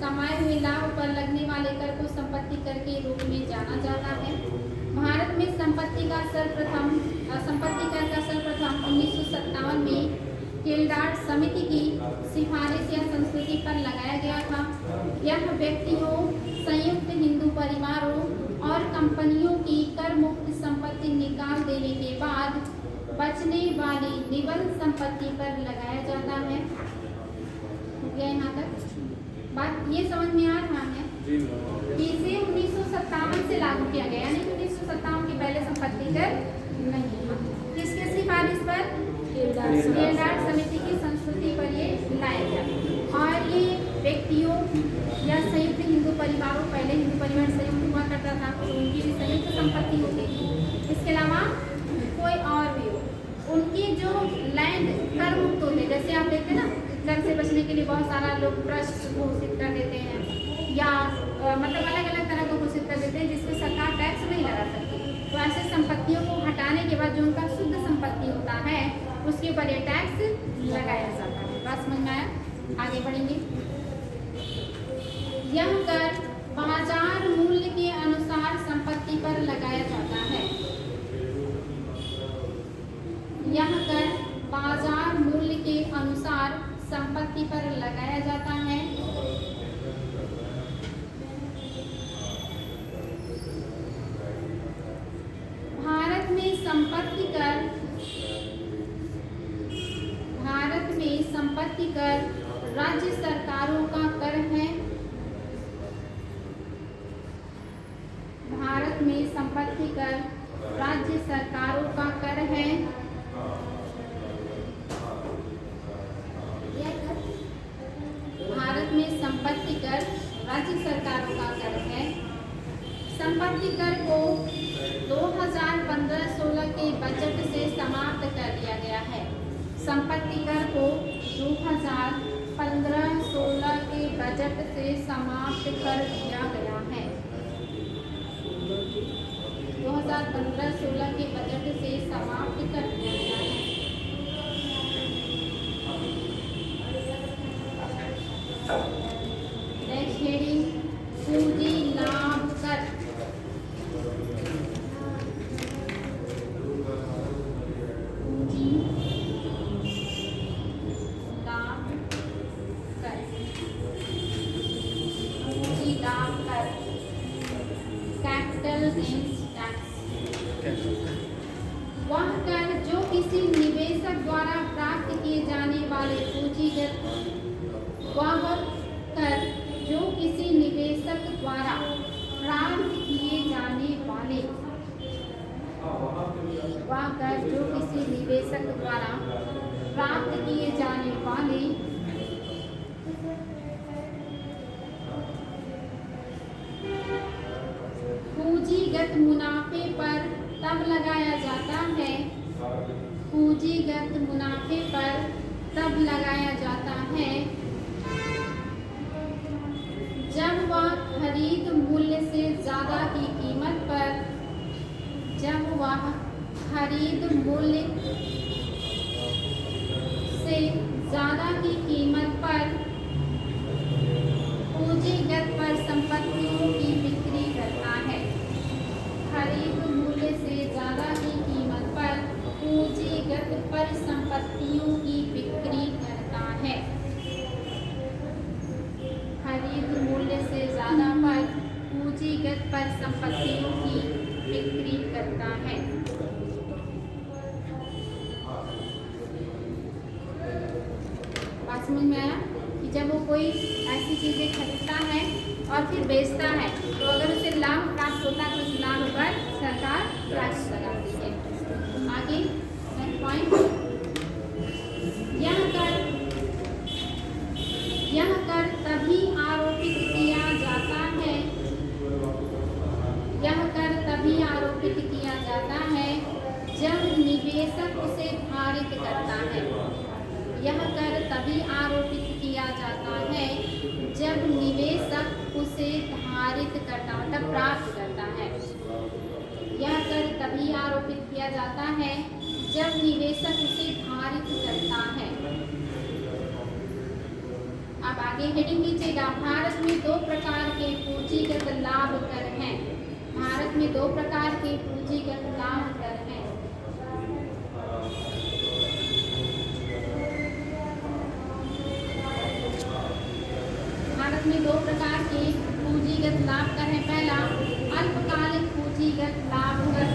कमाए हुए लाभ पर लगने वाले कर को संपत्ति कर के रूप में जाना जाता है। भारत में संपत्ति कर का सर्वप्रथम 1957 में किल्डार्ट समिति की सिफारिश या संस्कृति पर लगाया गया था। यह व्यक्तियों, संयुक्त हिंदू परिवारों और कंपनियों की कर मुक्त संपत्ति निकाल देने के बाद बचने वाली निबल संपत्ति पर लगाया जाता है। हो गया यहाँ तक बात? ये समझ में आ रहा है? इसे 1957 से लागू किया गया, यानी 1957 के पहले संपत्ति कर नहीं था। किसके सिफारिश पर? किल्डार्ट समिति की संस्कृति पर ये लाया गया। और ये व्यक्तियों या संयुक्त हिंदू परिवारों, पहले हिंदू परिवार संयुक्त हुआ करता था तो उनकी भी संयुक्त संपत्ति होती थी। इसके अलावा कोई और भी हो, उनकी जो लैंड कर मुक्त होते, जैसे आप देखते ना कर से बचने के लिए बहुत सारा लोग ट्रस्ट घोषित कर देते हैं या मतलब अलग अलग तरह को घोषित कर देते हैं जिसमें सरकार टैक्स नहीं लगा सकती। तो ऐसे संपत्तियों को हटाने के बाद जो उनका शुद्ध संपत्ति होता है उसके ऊपर ये टैक्स लगाया जाता है। बात समझ में आया? आगे बढ़ेंगे। यह कर बाजार मूल्य के अनुसार संपत्ति पर लगाया जाता है। यह कर बाजार मूल्य के अनुसार संपत्ति पर लगाया जाता है। भारत में संपत्ति कर राज्य सरकारों का कर है। भारत में संपत्ति कर राज्य सरकारों का कर है। भारत में संपत्ति कर राज्य सरकारों का कर है। संपत्ति कर को 2015-16 के बजट से समाप्त कर दिया गया है। संपत्ति कर को 2015-16 के बजट से समाप्त कर दिया गया है। 2015-16 के बजट से समाप्त कर दिया गया है। नेक्स्ट हेडिंग, पूंजी लाभ कर। पूंजी लाभ कर। पूंजी लाभ कर, कैपिटल गेन्स टैक्स। वह कर जो किसी निवेशक द्वारा प्राप्त किए जाने वाले पूंजीगत वह कर जो किसी निवेशक द्वारा प्राप्त किए जाने वाले वह कर जो किसी निवेशक द्वारा प्राप्त किए जाने वाले पूंजीगत मुनाफे पर तब लगाया जाता है। पूंजीगत मुनाफे पर तब लगाया जाता है जब वह खरीद मूल्य से ज़्यादा की कीमत पर खरीद मूल्य से ज़्यादा की कीमत पर पूंजीगत पर संपत्तियों की बिक्री करता है। खरीद मूल्य से ज़्यादा की कीमत पर पूंजीगत पर संपत्तियों की बिक्री करता है। खरीद मूल्य से ज़्यादा पर पूंजीगत पर संपत्तियों की बिक्री करता है। बात समझ में आया कि जब वो कोई ऐसी चीज़ें खरीदता है और फिर बेचता है तो अगर उसे लाभ प्राप्त होता है तो उस लाभ पर सरकार टैक्स लगाती है। आगे नेक्स्ट पॉइंट, यह कर तभी आरोपित किया जाता है। यह कर उसे धारित करता मतलब प्राप्त करता है। यह कर तभी आरोपित किया जाता है जब निवेशक उसे धारित करता है। अब आगे हेडिंग लीजिएगा, भारत में 2 प्रकार के पूंजीगत लाभ कर हैं। भारत में 2 प्रकार के पूंजीगत लाभ कर हैं। भारत में 2 प्रकार के पूंजीगत लाभ कर हैं। पहला अल्पकालिक पूंजीगत लाभ कर।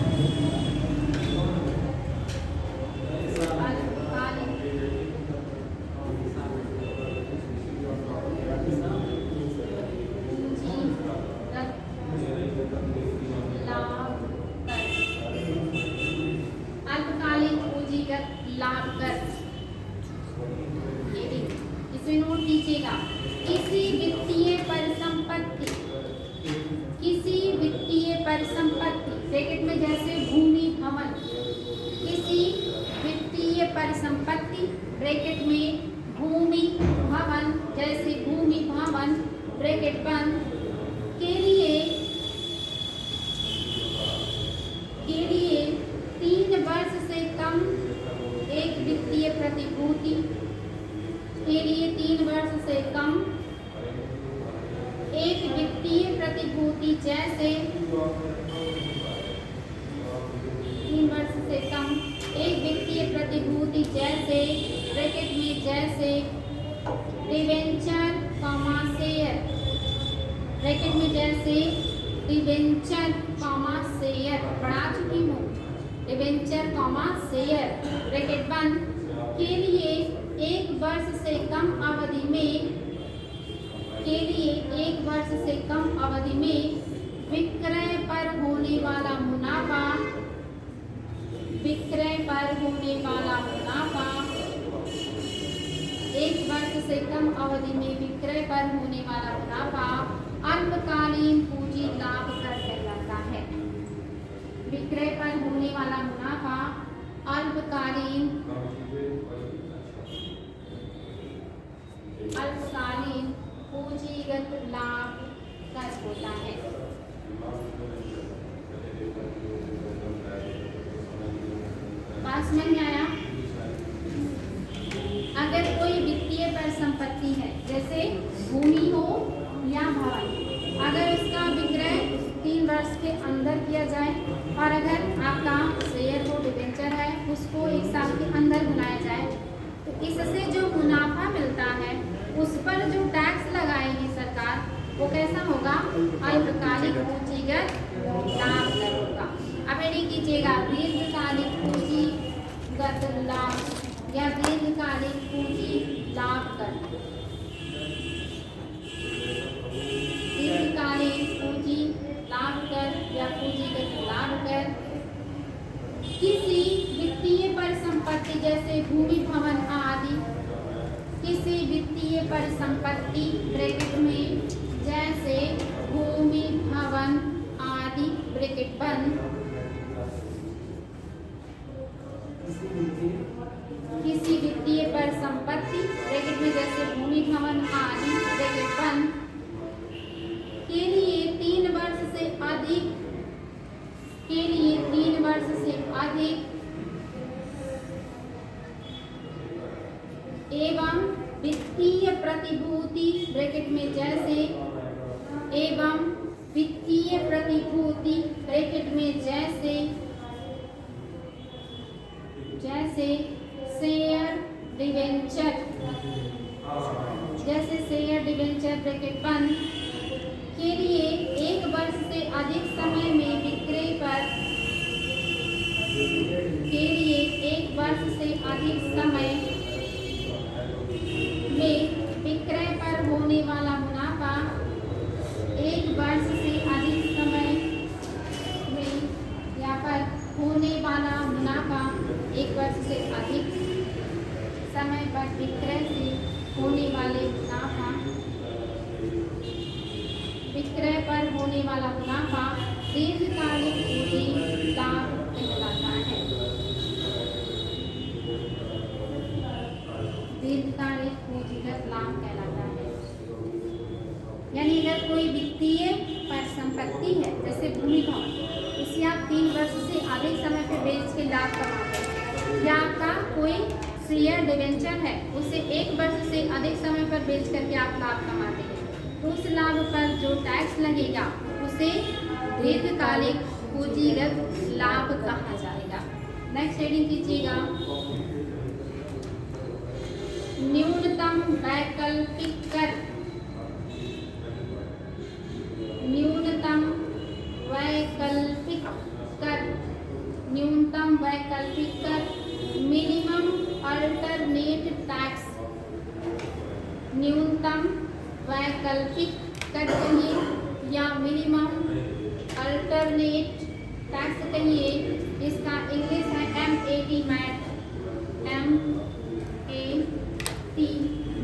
अल्पकालिक पूंजीगत लाभ कर। इसमें नोट कीजिएगा, किसी वित्तीय परिसंपत्ति ब्रैकेट में जैसे भूमि भवन, किसी वित्तीय परिसंपत्ति ब्रैकेट में भूमि भवन जैसे भूमि भवन ब्रैकेट बंद के लिए 3 वर्ष से कम एक वित्तीय प्रतिभूति के लिए 3 वर्ष से कम एक वित्तीय प्रतिभूति जैसे 3 वर्ष से कम एक वित्तीय प्रतिभूति जैसे ब्रैकेट में जैसे डिवेंचर कॉमा शेयर ब्रैकेट में जैसे डिवेंचर कॉमा शेयर पढ़ा चुकी हूँ। डिवेंचर कॉमा शेयर ब्रैकेट बंद के लिए 1 वर्ष से कम अवधि में विक्रय पर होने वाला मुनाफा 1 वर्ष से कम अवधि में विक्रय पर होने वाला मुनाफा अल्पकालीन पूंजी लाभ कर कहलाता है। विक्रय पर होने वाला मुनाफा अल्पकालीन पूंजीगत लाभ कर होता है। बात समझ में आया? अगर कोई वित्तीय परिसंपत्ति है जैसे भूमि हो या भवन, अगर उसका विक्रय 3 वर्ष के अंदर किया जाए और अगर आपका शेयर हो डिवेंचर है उसको 1 साल के अंदर बनाया जाए तो इससे जो मुनाफा मिलता है उस पर जो टैक्स लगाएगी सरकार वो कैसा होगा? अल्पकालिक पूंजीगत लाभ कर होगा। अब हेडिंग कीजिएगा, दीर्घकालिक पूंजीगत लाभ या दीर्घकालिक पूंजी लाभ कर। दीर्घकालिक पूंजी लाभ कर या पूंजीगत लाभ कर किसी वित्तीय परिसंपत्ति जैसे भूमि भवन आदि, किसी वित्तीय परिसंपत्ति ब्रैकेट में जैसे भूमि भवन आदि ब्रैकेट बंद, किसी वित्तीय परिसंपत्ति ब्रैकेट में जैसे भूमि भवन आदि ब्रैकेट बंद के लिए 3 वर्ष से अधिक एवं वित्तीय प्रतिभूति ब्रैकेट में जैसे शेयर डिवेंचर ब्रैकेट बंद के लिए 1 वर्ष से अधिक समय में विक्रय पर होने वाला मुनाफा 1 वर्ष से अधिक समय में यहाँ पर होने वाला मुनाफा 1 वर्ष से अधिक समय पर विक्रय से होने वाले मुनाफा दीर्घकालिक पूंजी लाभ कहलाता है। दीर्घकालिक पूंजीगत लाभ कहलाता है। यानी अगर कोई वित्तीय संपत्ति है जैसे भूमि भवन, इसे आप 3 वर्ष से अधिक समय पर बेच के लाभ कमाते हैं, या आपका कोई शेयर डिवेंचर है उसे 1 वर्ष से अधिक समय पर बेच करके आप लाभ कमाते हैं, तो उस लाभ पर जो टैक्स लगेगा उसे दीर्घकालिक पूंजीगत लाभ कहा जाएगा। नेक्स्ट हेडिंग कीजिएगा, न्यूनतम वैकल्पिक कर। न्यूनतम वैकल्पिक कर, न्यूनतम वैकल्पिक कर, मिनिमम अल्टरनेट टैक्स। न्यूनतम वैकल्पिक कर कहिए या मिनिमम अल्टरनेट टैक्स कहिए, इसका इंग्लिश है MAT, MAT, MAT,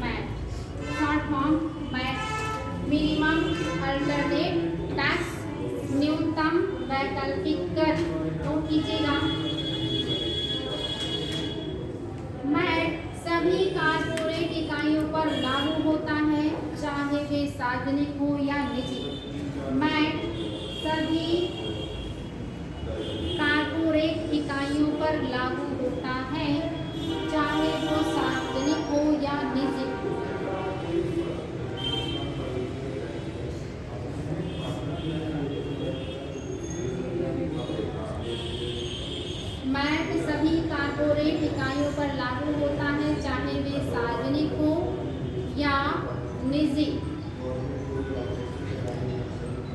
MAT, short form MAT, minimum alternate tax, न्यूनतम वैकल्पिक कर। नोट कीजिएगा, मैट सभी कारपोरेट इकाइयों पर लागू होता है, चाहे वे सार्वजनिक हो या निजी। मैट सभी कारपोरेट इकाइयों पर लागू होता है, चाहे वो सार्वजनिक हो या निजी। मैट सभी कारपोरेट इकाइयों पर लागू होता है, चाहे वे सार्वजनिक हो या निजी।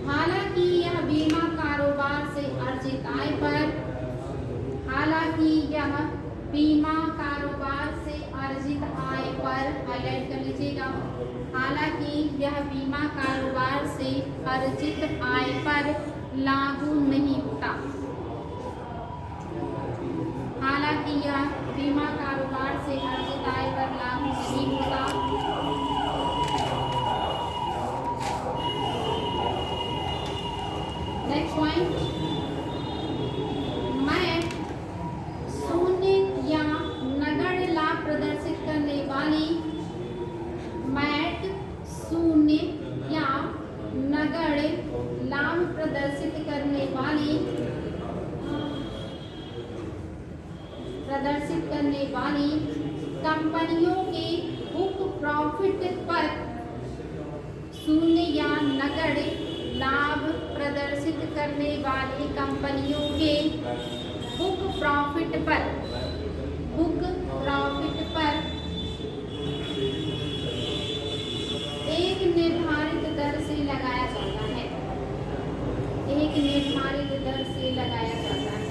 हालांकि यह बीमा कारोबार से अर्जित आय पर, हालांकि यह बीमा कारोबार से अर्जित आय पर, हाईलाइट कर लीजिएगा, हालांकि यह बीमा कारोबार से अर्जित आय पर लागू नहीं होता। हालांकि यह बीमा कारोबार से अर्जित आय पर लागू नहीं होता। नेक्स्ट पॉइंट, मैट शून्य या नगण्य लाभ प्रदर्शित करने वाली, मैट शून्य या नगण्य लाभ प्रदर्शित करने वाली कंपनियों के बुक प्रॉफिट पर, शून्य या नगण्य लाभ प्रदर्शित करने वाली कंपनियों के बुक प्रॉफिट पर, एक निर्धारित दर से लगाया जाता है, एक निर्धारित दर से लगाया जाता है।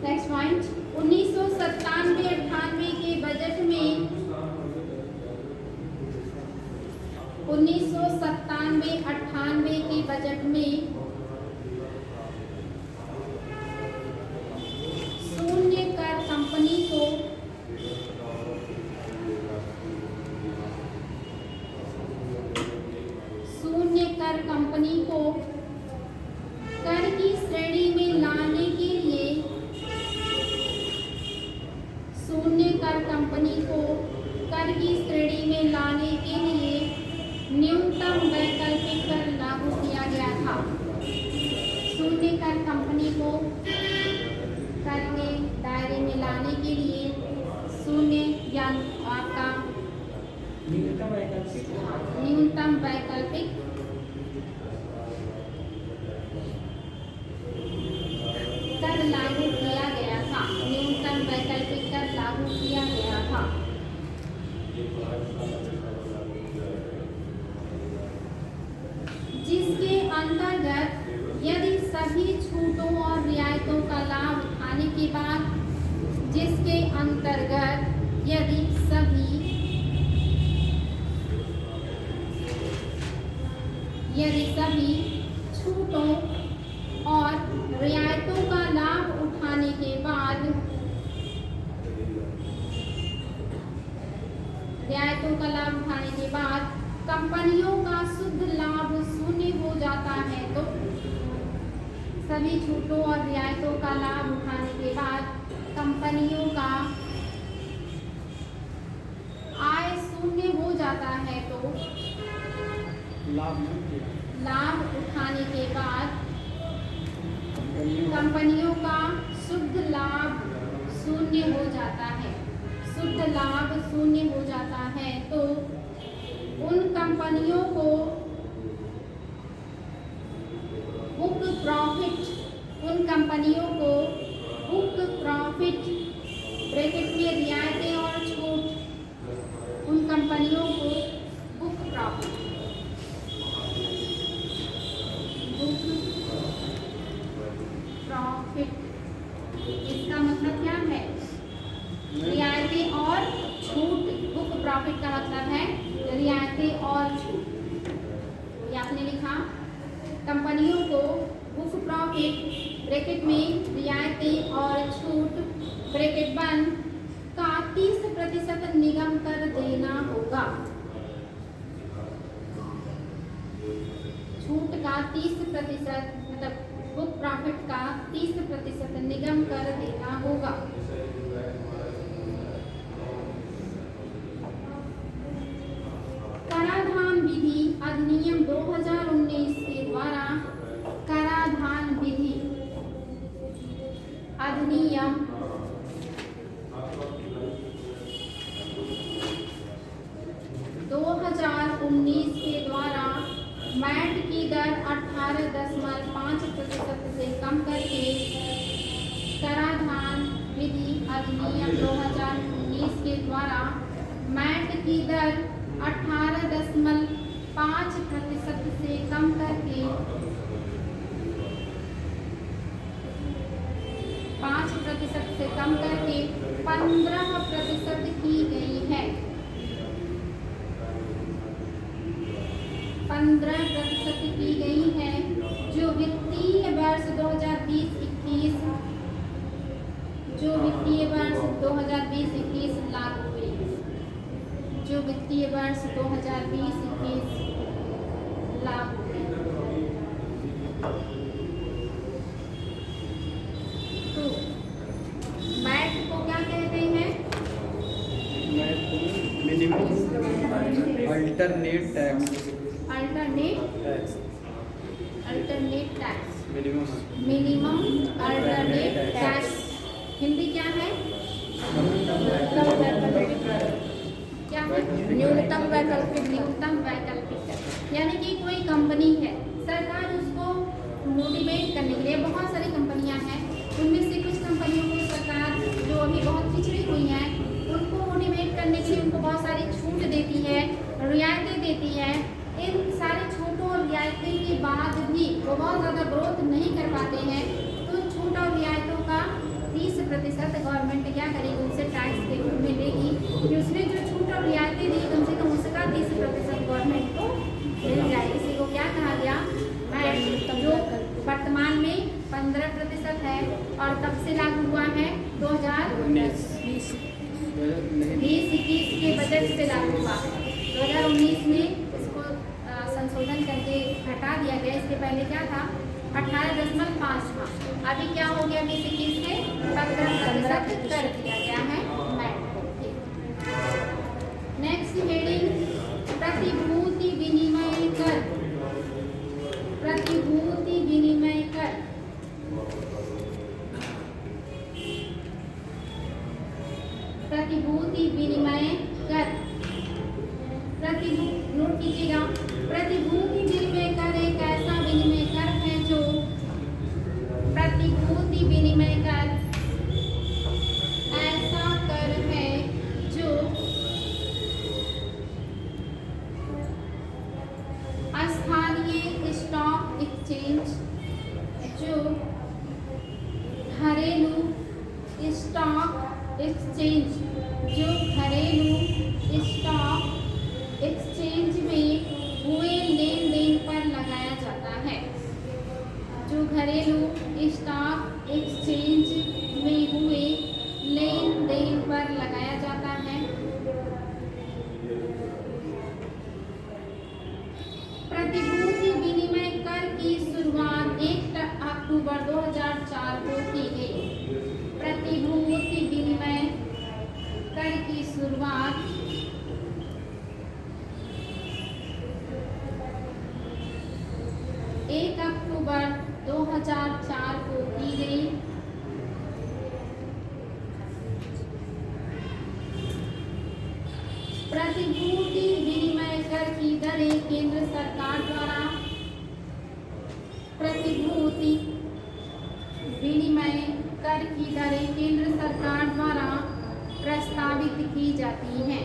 नेक्स्ट पॉइंट, 1997-98 के बजट में, 1997-98 के बजट में शून्य कर कंपनी को, शून्य कर कंपनी को कर की श्रेणी में लाने के लिए, शून्य कर कंपनी को कर की श्रेणी में लाने के लिए न्यूनतम वैकल्पिक कर लागू किया गया था। शून्य कर कंपनी को कर के दायरे में लाने के लिए शून्य या आपका न्यूनतम वैकल्पिक कर लागू किया गया था, न्यूनतम वैकल्पिक कर लागू किया गया था। जिसके अंतर्गत यदि सभी छूटों और रियायतों का लाभ उठाने के बाद, जिसके अंतर्गत यदि सभी छूटों और रियायतों का लाभ उठाने के बाद, कंपनियों का शुद्ध लाभ शून्य हो जाता है, तो सभी छूटों और रियायतों का लाभ उठाने के बाद कंपनियों का आय शून्य हो जाता है तो लाभ उठाने के बाद कंपनियों का शुद्ध लाभ शून्य हो जाता है। शुद्ध लाभ शून्य हो जाता है तो उन कंपनियों को बुक प्रॉफिट ब्रैकेट में रियायतें और छूट, उन कंपनियों को बुक प्रॉफिट इसका मतलब क्या है? रियायतें और छूट। बुक प्रॉफिट का मतलब है रियायतें और छूट। ये आपने लिखा कंपनियों को बुक प्रॉफिट ब्रैकेट में रियायतें और छूट ब्रैकेट बंद का 30% निगम कर देना होगा। छूट का 30% मतलब बुक प्रॉफिट का 30% निगम कर देना होगा। कराधान विधि अधिनियम 2019 के द्वारा कराधान विधि अधिनियम 2019 के द्वारा मैट की दर 18.5% से कम करके कराधान विधि अधिनियम 2019 के द्वारा मैट की दर 18.5% से कम करके 5% से कम करके 15% की गई है। 15% की गई है जो वित्तीय वर्ष 2020-21 लागू हुई। जो वित्तीय वर्ष 2020-21 लागू हुई। तो मैट को क्या कहते हैं? Minimum alternate tax minimum alternate tax. Hindi क्या है? क्या है? न्यूनतम वैकल्पिक कर। यानी कि कोई कंपनी है, सरकार उसको मोटिवेट करने के लिए, बहुत सारी कंपनियां हैं, उनमें से कुछ कंपनियों को सरकार जो अभी बहुत पिछड़ी हुई हैं उनको मोटिवेट करने के लिए उनको बहुत सारी छूट देती है, रियायतें देती है। इन सारी छूटों और रियायतें के बाद भी वो बहुत ज़्यादा ग्रोथ नहीं कर पाते हैं तो छूट और रियायतों का 30% गवर्नमेंट क्या करेगी? उनसे टैक्स के रूप में लेगी कि उसने जो छूट और रियायतें दी कम से कम उसका 30% गवर्नमेंट को मिल जाए। इसी को क्या कहा गया? मैट, जो वर्तमान में 15% है और कब से लागू हुआ है? 2019 के बजट से लागू हुआ है। 2019 में इसको संशोधन करके हटा दिया गया। इसके पहले क्या था? 18.5 था। अभी क्या हो गया? 2021 में 15% कर दिया गया है मैट को। नेक्स्ट हेडिंग प्रतिभूति विनिमय कर। प्रतिभूति विनिमय कर प्रतिभूति विनिमय कर नोट कीजिएगा। प्रतिभूति विनिमय कर एक ऐसा विनिमय कर है जो प्रतिभूति विनिमय कर ऐसा कर है जो स्थानीय स्टॉक एक्सचेंज, जो घरेलू स्टॉक एक्सचेंज, जो घरेलू स्टॉक एक्सचेंज में हुए लेन देन पर लगाया जाता है। की शुरुआत एक अक्टूबर 2004 को की गई। प्रतिभूति विनिमय कर की दरें केंद्र सरकार द्वारा प्रतिभूति विनिमय कर की दरें केंद्र सरकार द्वारा प्रस्तावित की जाती हैं।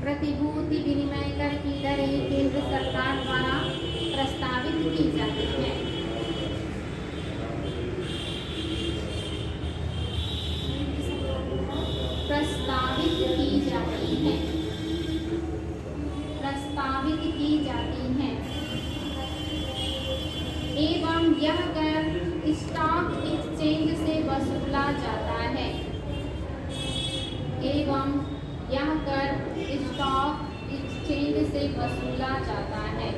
प्रतिभूति विनिमय कर की दरें केंद्र सरकार द्वारा प्रस्तावित की जाती हैं। प्रस्तावित की जाती हैं। प्रस्तावित की जाती हैं एवं यह कर स्टॉक एक्सचेंज से वसूला जाता है। एवं यह कर स्टॉक एक्सचेंज से वसूला जाता है।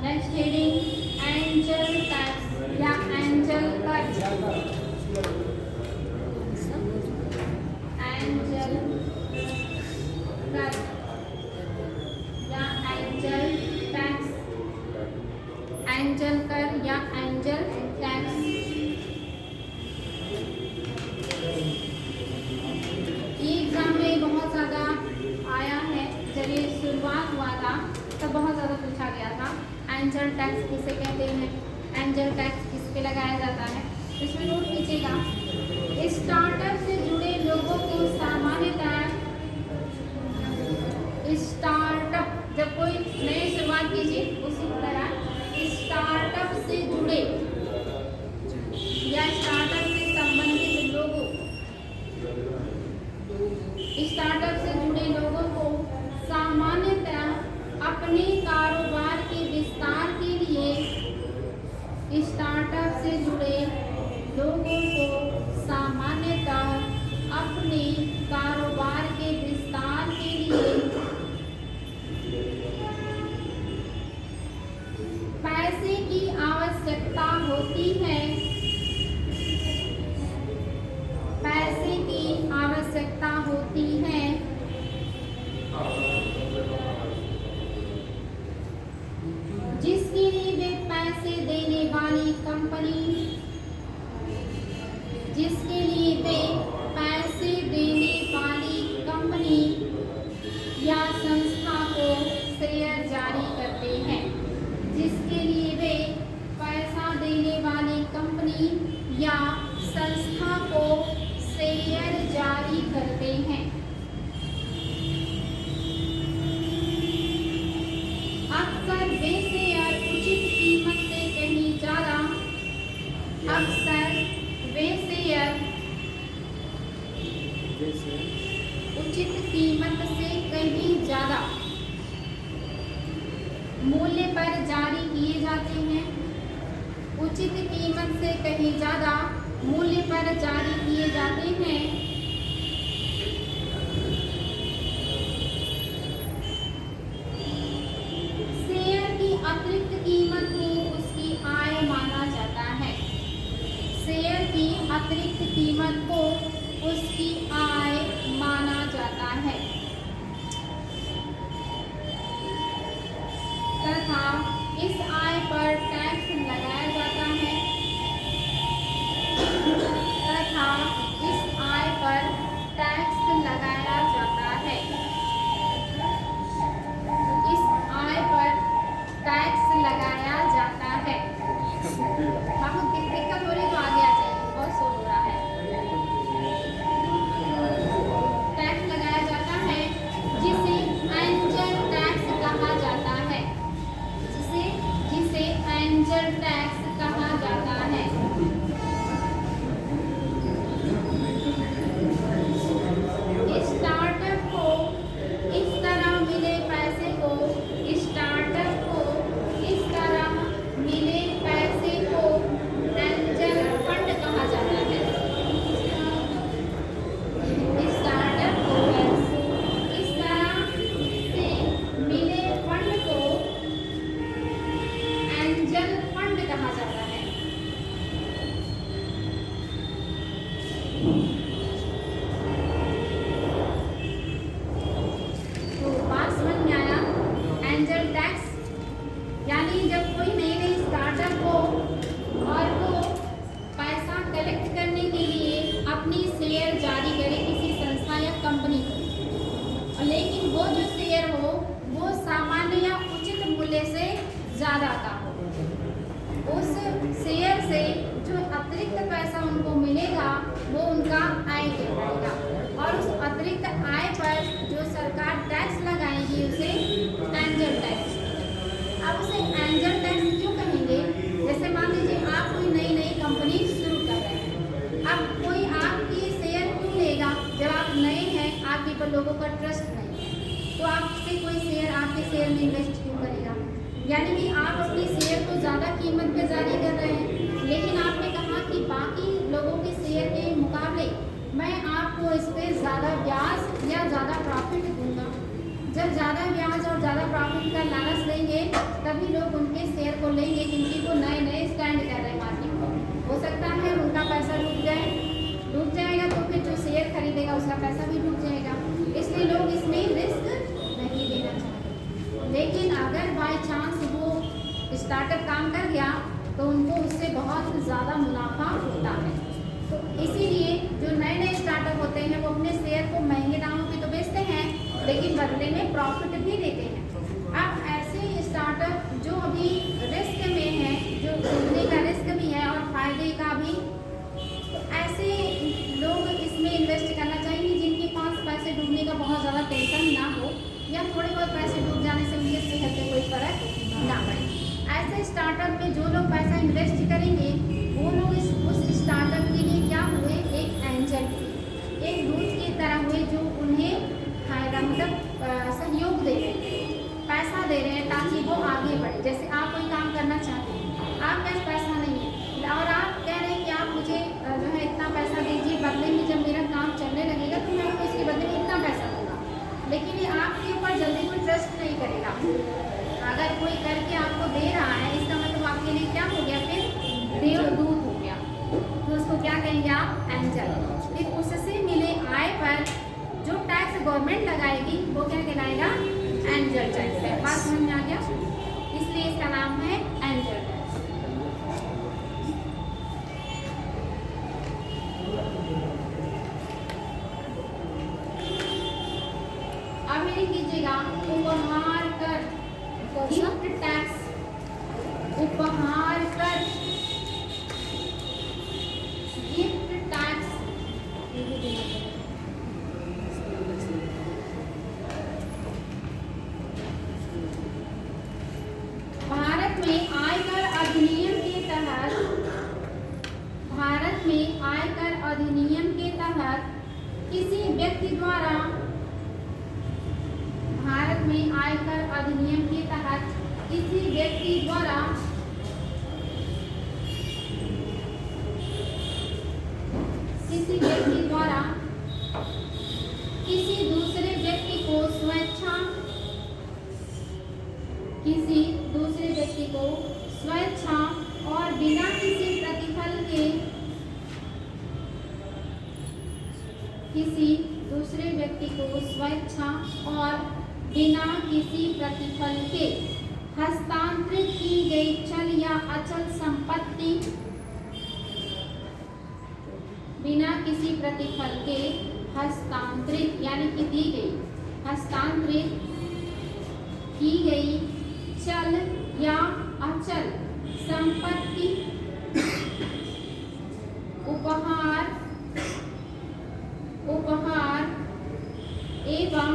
नेक्स्ट हेडिंग एंजल टैक्स या एंजल कर। एंजल कर या एंजल टैक्स। एंजल कर या एंजल टैक्स ये एग्जाम में बहुत ज़्यादा आया है। जब ये शुरुआत हुआ था तब बहुत ज़्यादा पूछा गया था। एंजल टैक्स किसे कहते हैं, एंजल टैक्स किस पे लगाया जाता है। इसमें नोट कीजिएगा, स्टार्टअप से जुड़े लोगों को सामान्यतः स्टार्टअप जब कोई नई शुरुआत कीजिए उसी तरह स्टार्टअप से जुड़े या स्टार्टअप से संबंधित लोगों स्टार्टअप से जुड़े लोगों को सामान्यतः अपने कारोबार के विस्तार के लिए स्टार्टअप से जुड़े लोगों को सामान्यतः अपने कारोबार के विस्तार के लिए पैसे की आवश्यकता होती है। पैसे की आवश्यकता होती है। जिसके लिए वे पैसे देने वाली कंपनी जिसके लिए वे पैसे देने वाली कंपनी या संस्था को शेयर जारी करते हैं। जिसके लिए वे पैसा देने वाली कंपनी या संस्था को शेयर जारी करते हैं। अक्सर वे शेयर उचित कीमत से कहीं ज़्यादा अक्सर वे शेयर उचित कीमत से कहीं ज़्यादा मूल्य पर जारी किए जाते हैं। उचित कीमत से कहीं ज़्यादा मूल्य पर जारी किए जाते हैं। शेयर की अतिरिक्त कीमत को उसकी आय माना जाता है। शेयर की अतिरिक्त कीमत को उसकी आय माना जाता है तथा इस आय पर टैक्स लगाया जाता है। तथा इस आय पर टैक्स लगाया जाता है। इस आय पर टैक्स लगाया जाता है। बहुत दिक्कत हो रही तो आगे आ जाइए, बहुत शोर हो रहा है। टैक्स लगाया जाता है जिसे एंजल टैक्स कहा जाता है। जिसे एंजल टैक्स कहा जाता है। स्टार्टअप को तो बात समझ में आया। एंजल टैक्स यानी जब कोई नई स्टार्टअप हो और वो पैसा कलेक्ट करने के लिए अपनी शेयर जारी करे किसी संस्था या कंपनी को, लेकिन वो जो शेयर हो वो सामान्य या उचित मूल्य से ज़्यादा का हो। उस शेयर से जो अतिरिक्त पैसा उनको मिलेगा वो उनका आय कहलाएगा, और उस अतिरिक्त आय पर जो सरकार टैक्स लगाएगी उसे एंजल टैक्स। अब उसे एंजल टैक्स क्यों कहेंगे? जैसे मान लीजिए आप कोई नई कंपनी शुरू कर रहे हैं, अब कोई आपकी शेयर क्यों लेगा? जब आप नए हैं, आपके पर लोगों का ट्रस्ट नहीं है, तो आपसे कोई शेयर आपके शेयर में इन्वेस्ट क्यों करेगा? यानी कि आप अपनी शेयर को ज़्यादा कीमत पे जारी कर रहे हैं, लेकिन आपने कहा कि बाकी लोगों के शेयर के मुकाबले मैं आपको इस पर ज़्यादा ब्याज या ज़्यादा प्रॉफिट दूंगा। जब ज़्यादा ब्याज और ज़्यादा प्रॉफिट का लालच देंगे तभी लोग उनके शेयर को लेंगे, क्योंकि वो नए स्टैंड कर रहे हैं मार्केट में। हो सकता है उनका पैसा डूब जाएगा, तो फिर जो शेयर खरीदेगा उसका पैसा भी डूब जाएगा। इसलिए लोग इसमें रिस्क नहीं लेना चाहते। लेकिन अगर बाई चांस वो स्टार्टअप काम कर गया तो उनको उससे बहुत ज़्यादा मुनाफा होता है। तो इसीलिए जो नए स्टार्टअप होते हैं वो अपने शेयर को महंगे दामों पे तो बेचते हैं, लेकिन बदले में प्रॉफिट भी देते हैं। अब ऐसे स्टार्टअप जो अभी रिस्क में है, जो डूबने का रिस्क भी है और फायदे का भी, तो ऐसे लोग इसमें इन्वेस्ट करना चाहिए जिनके पास पैसे डूबने का बहुत ज़्यादा टेंशन ना हो, या थोड़े बहुत पैसे डूब जाने से उनके सेहत पे कोई फर्क ना पड़े। ऐसे स्टार्टअप में जो लोग पैसा इन्वेस्ट करेंगे वो लोग उस स्टार्टअप के लिए क्या हुए? एक एंजल हुए, एक दूत की तरह हुए जो उन्हें फायदा मतलब सहयोग दे रहे हैं, पैसा दे रहे हैं ताकि वो आगे बढ़े। जैसे आप कोई काम करना चाहते हैं, आपके पास पैसा नहीं है और आप कह रहे हैं कि आप मुझे जो है इतना पैसा दीजिए, बदले में जब मेरा काम चलने लगेगा तो मैं आपको इसके बदले में इतना पैसा दूँगा, लेकिन ये आपके ऊपर जल्दी कोई ट्रस्ट नहीं करेगा। अगर कोई करके आपको दे रहा है इसका मतलब आपके लिए क्या हो गया? फिर देवदूत हो गया, तो उसको क्या कहेंगे आप? एंजल। फिर उससे मिले आय पर जो टैक्स गवर्नमेंट लगाएगी वो क्या कहलाएगा? एंजल टैक्स है। बात समझ में आ गया? इसलिए इसका नाम है एंजल टैक्स। अब मेरी कीजिएगा उपहार कर, गिफ्ट टैक्स। उपहार कर, गिफ्ट टैक्स। भारत में आयकर अधिनियम के तहत, भारत में आयकर अधिनियम के तहत किसी व्यक्ति द्वारा, भारत में आयकर अधिनियम के तहत किसी व्यक्ति द्वारा किसी दूसरे व्यक्ति को स्वेच्छा और बिना किसी प्रतिफल के, किसी दूसरे व्यक्ति को स्वेच्छा और बिना किसी प्रतिफल के हस्तांतरित की गई चल या अचल संपत्ति, बिना किसी प्रतिफल के हस्तांतरित यानी कि दी गई, हस्तांतरित की गई चल या अचल संपत्ति उपहार एवं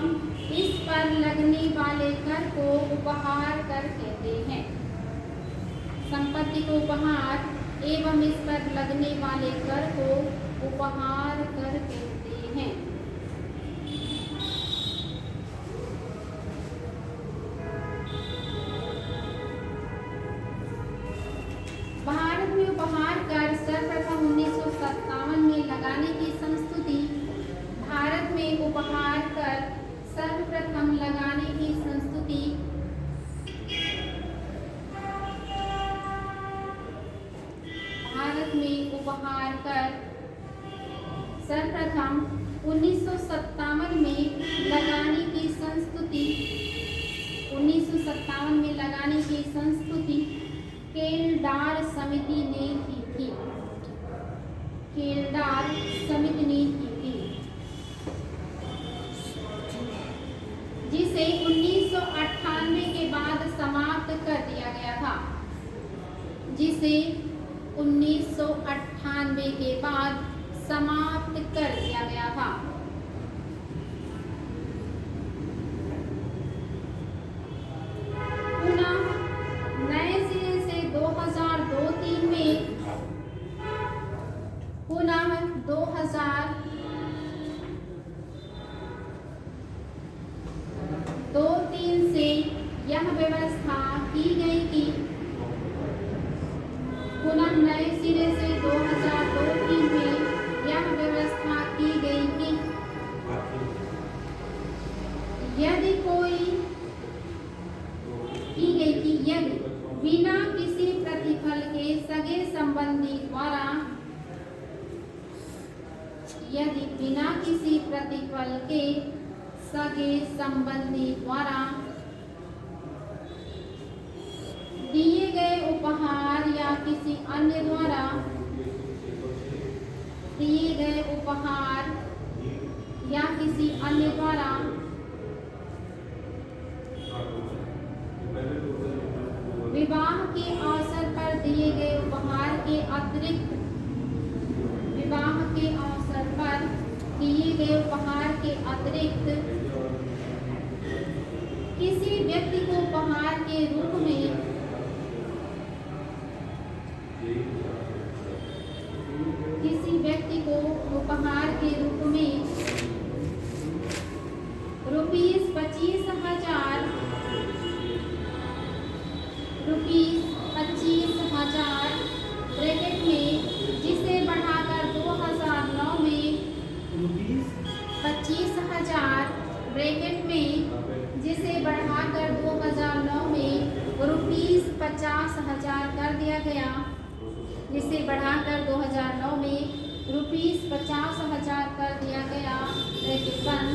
इस पर लगने वाले कर को उपहार कर कहते हैं। संपत्ति को उपहार एवं इस पर लगने वाले कर को उपहार कर कहते हैं। भारत में उपहार कर सर्वप्रथम 1957 में लगाने की संस्तुति, भारत में उपहार कर सर्वप्रथम लगाने की संस्तुति भारत में उपहार कर सर्वप्रथम 1957 में लगाने की संस्तुति 1957 में लगाने की संस्तुति केल्डार समिति ने की थी। केल्डार समिति ने की थी, जिसे 1998 के बाद समाप्त कर दिया गया था। जिसे 1998 के बाद समाप्त कर दिया गया था। पुनः नए सिरे से 2002-03 में पुनः 2002-03 से यह व्यवस्था की गई कि पुनः नए सिरे से 2002-03 में यह व्यवस्था की गई कि यदि बिना किसी प्रतिफल के सगे संबंधी द्वारा यदि बिना किसी प्रतिफल के सगे संबंधी द्वारा दिए गए उपहार या किसी अन्य द्वारा दिए गए उपहार या किसी अन्य द्वारा विवाह के अवसर पर दिए गए उपहार के अतिरिक्त विवाह के अवसर पर दिए गए उपहार के अतिरिक्त किसी व्यक्ति को उपहार के रूप में उपहार के रूप में ₹25,000 ब्रैकेट में जिसे बढ़ाकर 2009 में 25,000 ब्रैकेट में जिसे बढ़ाकर 2009 में ₹50,000 कर दिया गया। जिसे बढ़ाकर 2009 में ₹50,000 कर दिया गया। ब्रैकेट बंद।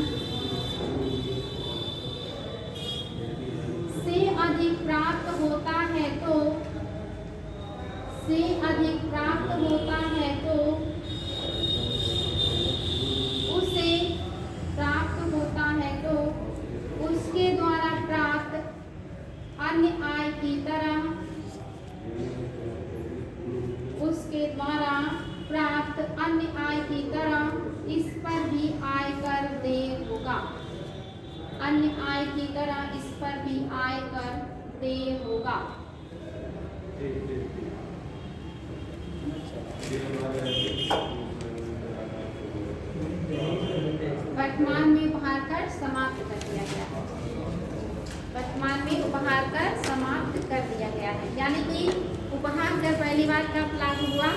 से अधिक प्राप्त होता है तो उसके द्वारा प्राप्त अन्य आय की तरह इस पर भी आयकर देय होगा। अन्य आय की तरह इस पर भी आयकर देय होगा। वर्तमान में उपहार कर समाप्त कर दिया गया है। वर्तमान में उपहार कर समाप्त कर दिया गया है। यानी कि उपहार कर पहली बार कब लागू हुआ?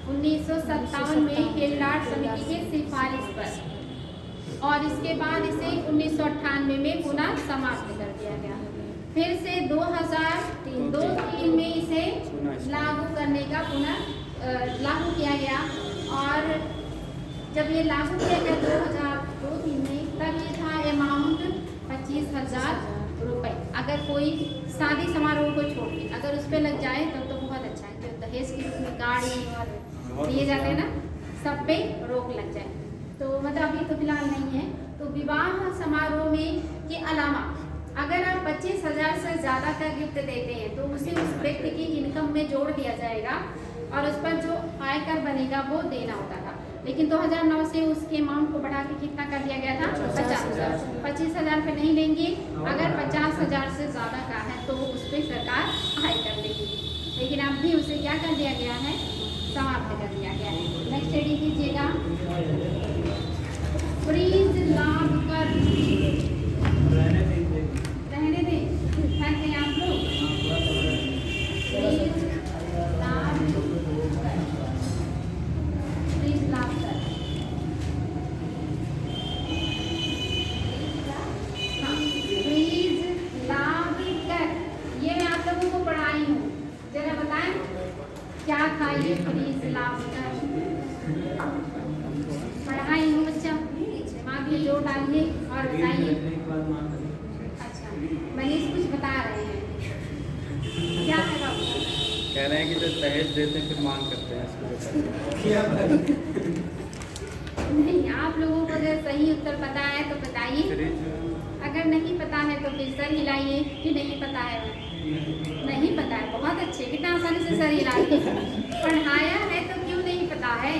1957 में केल्डार समिति की सिफारिश पर, और इसके बाद इसे 1998 में पुनः समाप्त कर दिया गया। फिर से 2002-03 में इसे लागू करने का पुनः लागू किया गया। और जब ये लागू किया गया 2002-03 में, तब ये था अमाउंट 25,000 रुपये। अगर कोई शादी समारोह को छोड़ के अगर उस पर लग जाए तब तो बहुत अच्छा है। जो दहेज के रूप में गाड़ी और दिए जाते हैं ना, सब पे रोक लग जाए। तो मतलब अभी तो फिलहाल नहीं है। तो विवाह समारोह में के अलावा अगर आप 25,000 से ज़्यादा का गिफ्ट देते हैं तो उसे उस व्यक्ति की इनकम में जोड़ दिया जाएगा और उस पर जो आयकर बनेगा वो देना होता था। लेकिन 2009 से उसके अमाउंट को बढ़ा के कितना कर दिया गया था? 50,000। 25,000 पे नहीं लेंगे। अगर 50,000 से ज़्यादा का है तो उस पर सरकार आयकर देगी। लेकिन अब भी उसे क्या कर दिया गया है? समाप्त कर दिया गया है। नेक्स्ट स्टडी कीजिएगा। फ्रीज लाभ कर रहने दें। हैं आप लोग? फ्रीज लाभ कर। हाँ, फ्रीज लाभ कर। ये मैं आप लोगों को पढ़ाई हूँ। जरा बताएं क्या था ये फ्रीज लाभ कर? और रील बताइए। लगने के बाद मांग करें। अच्छा, मनीष कुछ बता रहे हैं, क्या है डॉक्टर? कह रहे हैं कि जब दहेज देते हैं फिर मांग करते हैं इसको बताइए। क्या बात? नहीं, आप लोगों को अगर सही उत्तर पता है तो बताइए, फ्रिज अगर नहीं पता है तो फिर सर हिलाइए कि नहीं पता है। नहीं पता है, बहुत अच्छे, कितना आसानी से सर हिला दिए। पढ़ाया है तो क्यों नहीं पता है?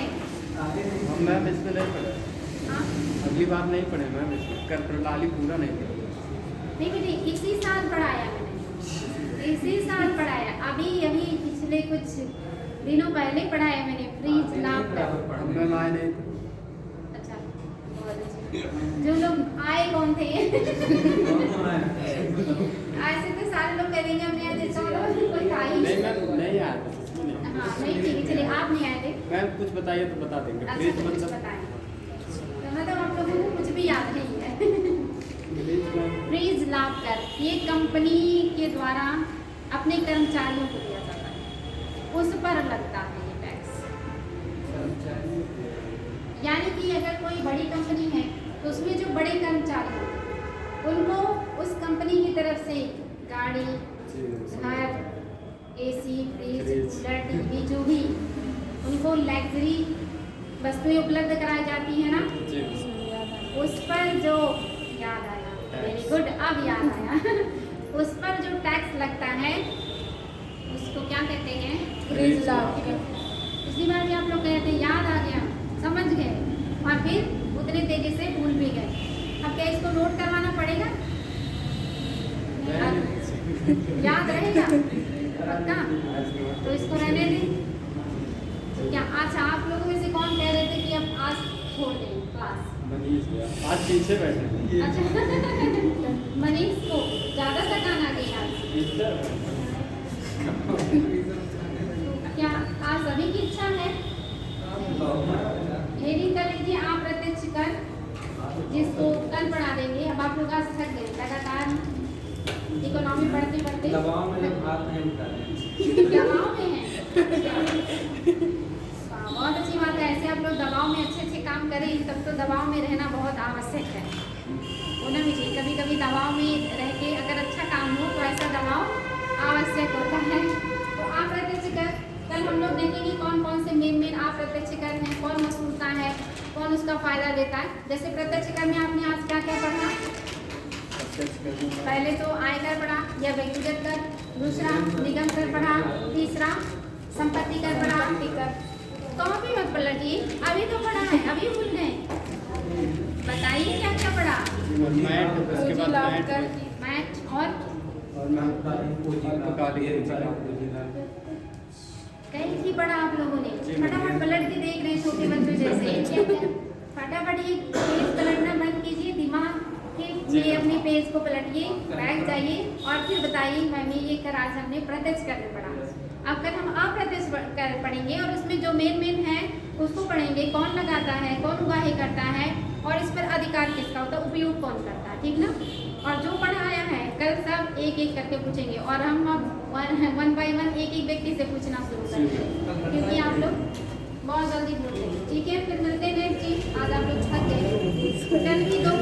हम मैम इसमें नहीं पढ़े, हाँ? अगली बार नहीं पढ़े मैम, इसमें कर प्रणाली पूरा नहीं पढ़े। नहीं बेटे, इसी साल पढ़ाया मैंने, इसी साल पढ़ाया, अभी पिछले कुछ दिनों पहले पढ़ाया मैंने फ्रीज लाभ कर। हम मैम आए नहीं थे। अच्छा, बहुत अच्छे। जो लोग आए कौन थे? ऐसे तो सारे लोग करेंगे, हमने आज कोई था ही नहीं मैम नहीं आया था, सच में नहीं। हाँ, नहीं ठीक है, चलिए आप नहीं आए थे। मैम कुछ बताइए तो बता देंगे। अच्छा, फ्रिज तो कुछ मतलब बताएं। तो मतलब आप लोगों को कुछ भी याद नहीं है। फ्रिज मैम फ्रीज लाभ कर, ये कंपनी के द्वारा अपने कर्मचारियों को दिया जाता है, उस पर लगता है ये टैक्स। यानी कि अगर कोई बड़ी कंपनी है तो उसमें जो बड़े कर्मचारी होते हैं उनको उस कंपनी की तरफ से गाड़ी, घर, एसी, फ्रिज, कूलर, टीवी, जो भी उनको लग्जरी वस्तुएं उपलब्ध कराई जाती है ना, जी उस पर जो याद आया, वेरी गुड, अब याद आया। उस पर जो टैक्स लगता है उसको क्या कहते हैं? फ्रीज लाभ। पिछली बार भी आप लोग कहे थे, याद आ गया, समझ गए, और फिर उतने तेजी से भूल भी गए। अब क्या इसको नोट करवाना पड़ेगा? याद रहेगा पक्का? तो इसको रहने दें। तो क्या अच्छा, आप लोगों में से कौन कह रहे थे कि अब आज छोड़ दें क्लास? मनीष आज पीछे बैठे। अच्छा, मनीष को ज़्यादा थकान आ गई आज। क्या आज सभी की इच्छा है? हेडिंग कर लीजिए, आप प्रत्यक्ष कर, जिसको कल पढ़ा देंगे। अब आप लोग आज थक गए लगातार इकोनॉमी पढ़ते पढ़ते। दबाव में जब हाथ नहीं उठा रहे। दबाव में है। बहुत अच्छी बात है, ऐसे आप लोग दबाव में अच्छे अच्छे काम करें, तब तो दबाव में रहना बहुत आवश्यक है, होना भी चाहिए। कभी कभी दबाव में रह के अगर अच्छा काम हो तो ऐसा दबाव आवश्यक होता है। तो आप प्रत्यक्ष कर, कल हम लोग देखेंगे कौन कौन से मेन आप प्रत्यक्ष कर हैं, कौन वसूलता है, कौन उसका फायदा लेता है। जैसे प्रत्यक्ष कर में आपने आज क्या क्या पढ़ा? पहले तो आयकर पढ़ा या व्यक्तिगत कर, दूसरा निगम कर पढ़ा, तीसरा संपत्ति कर पढ़ा। कॉपी मत पलटिए, अभी तो पढ़ा है, अभी भूल गए। बताइए क्या क्या पढ़ा? मैट, उसके बाद मैट और कई थी पढ़ा आप लोगों ने। फटाफट पलट के देख रहे हैं छोटे बच्चों जैसे। फटाफट ये पेज पलटना बंद कीजिए, दिमाग के अपने पेज को पलटिए, बैठ जाइए और फिर बताइए मैम ये कर आज हमने प्रत्यक्ष कर पढ़ा। अब कल हम अप्रत्यक्ष कर पढ़ेंगे और उसमें जो मेन है उसको पढ़ेंगे, कौन लगाता है, कौन उगाही करता है और इस पर अधिकार किसका होता है, उपयोग कौन करता है, ठीक ना। और जो पढ़ाया है कल सब एक एक करके पूछेंगे और हम अब 1 बाय 1 एक एक व्यक्ति से पूछना शुरू करेंगे, क्योंकि आप लोग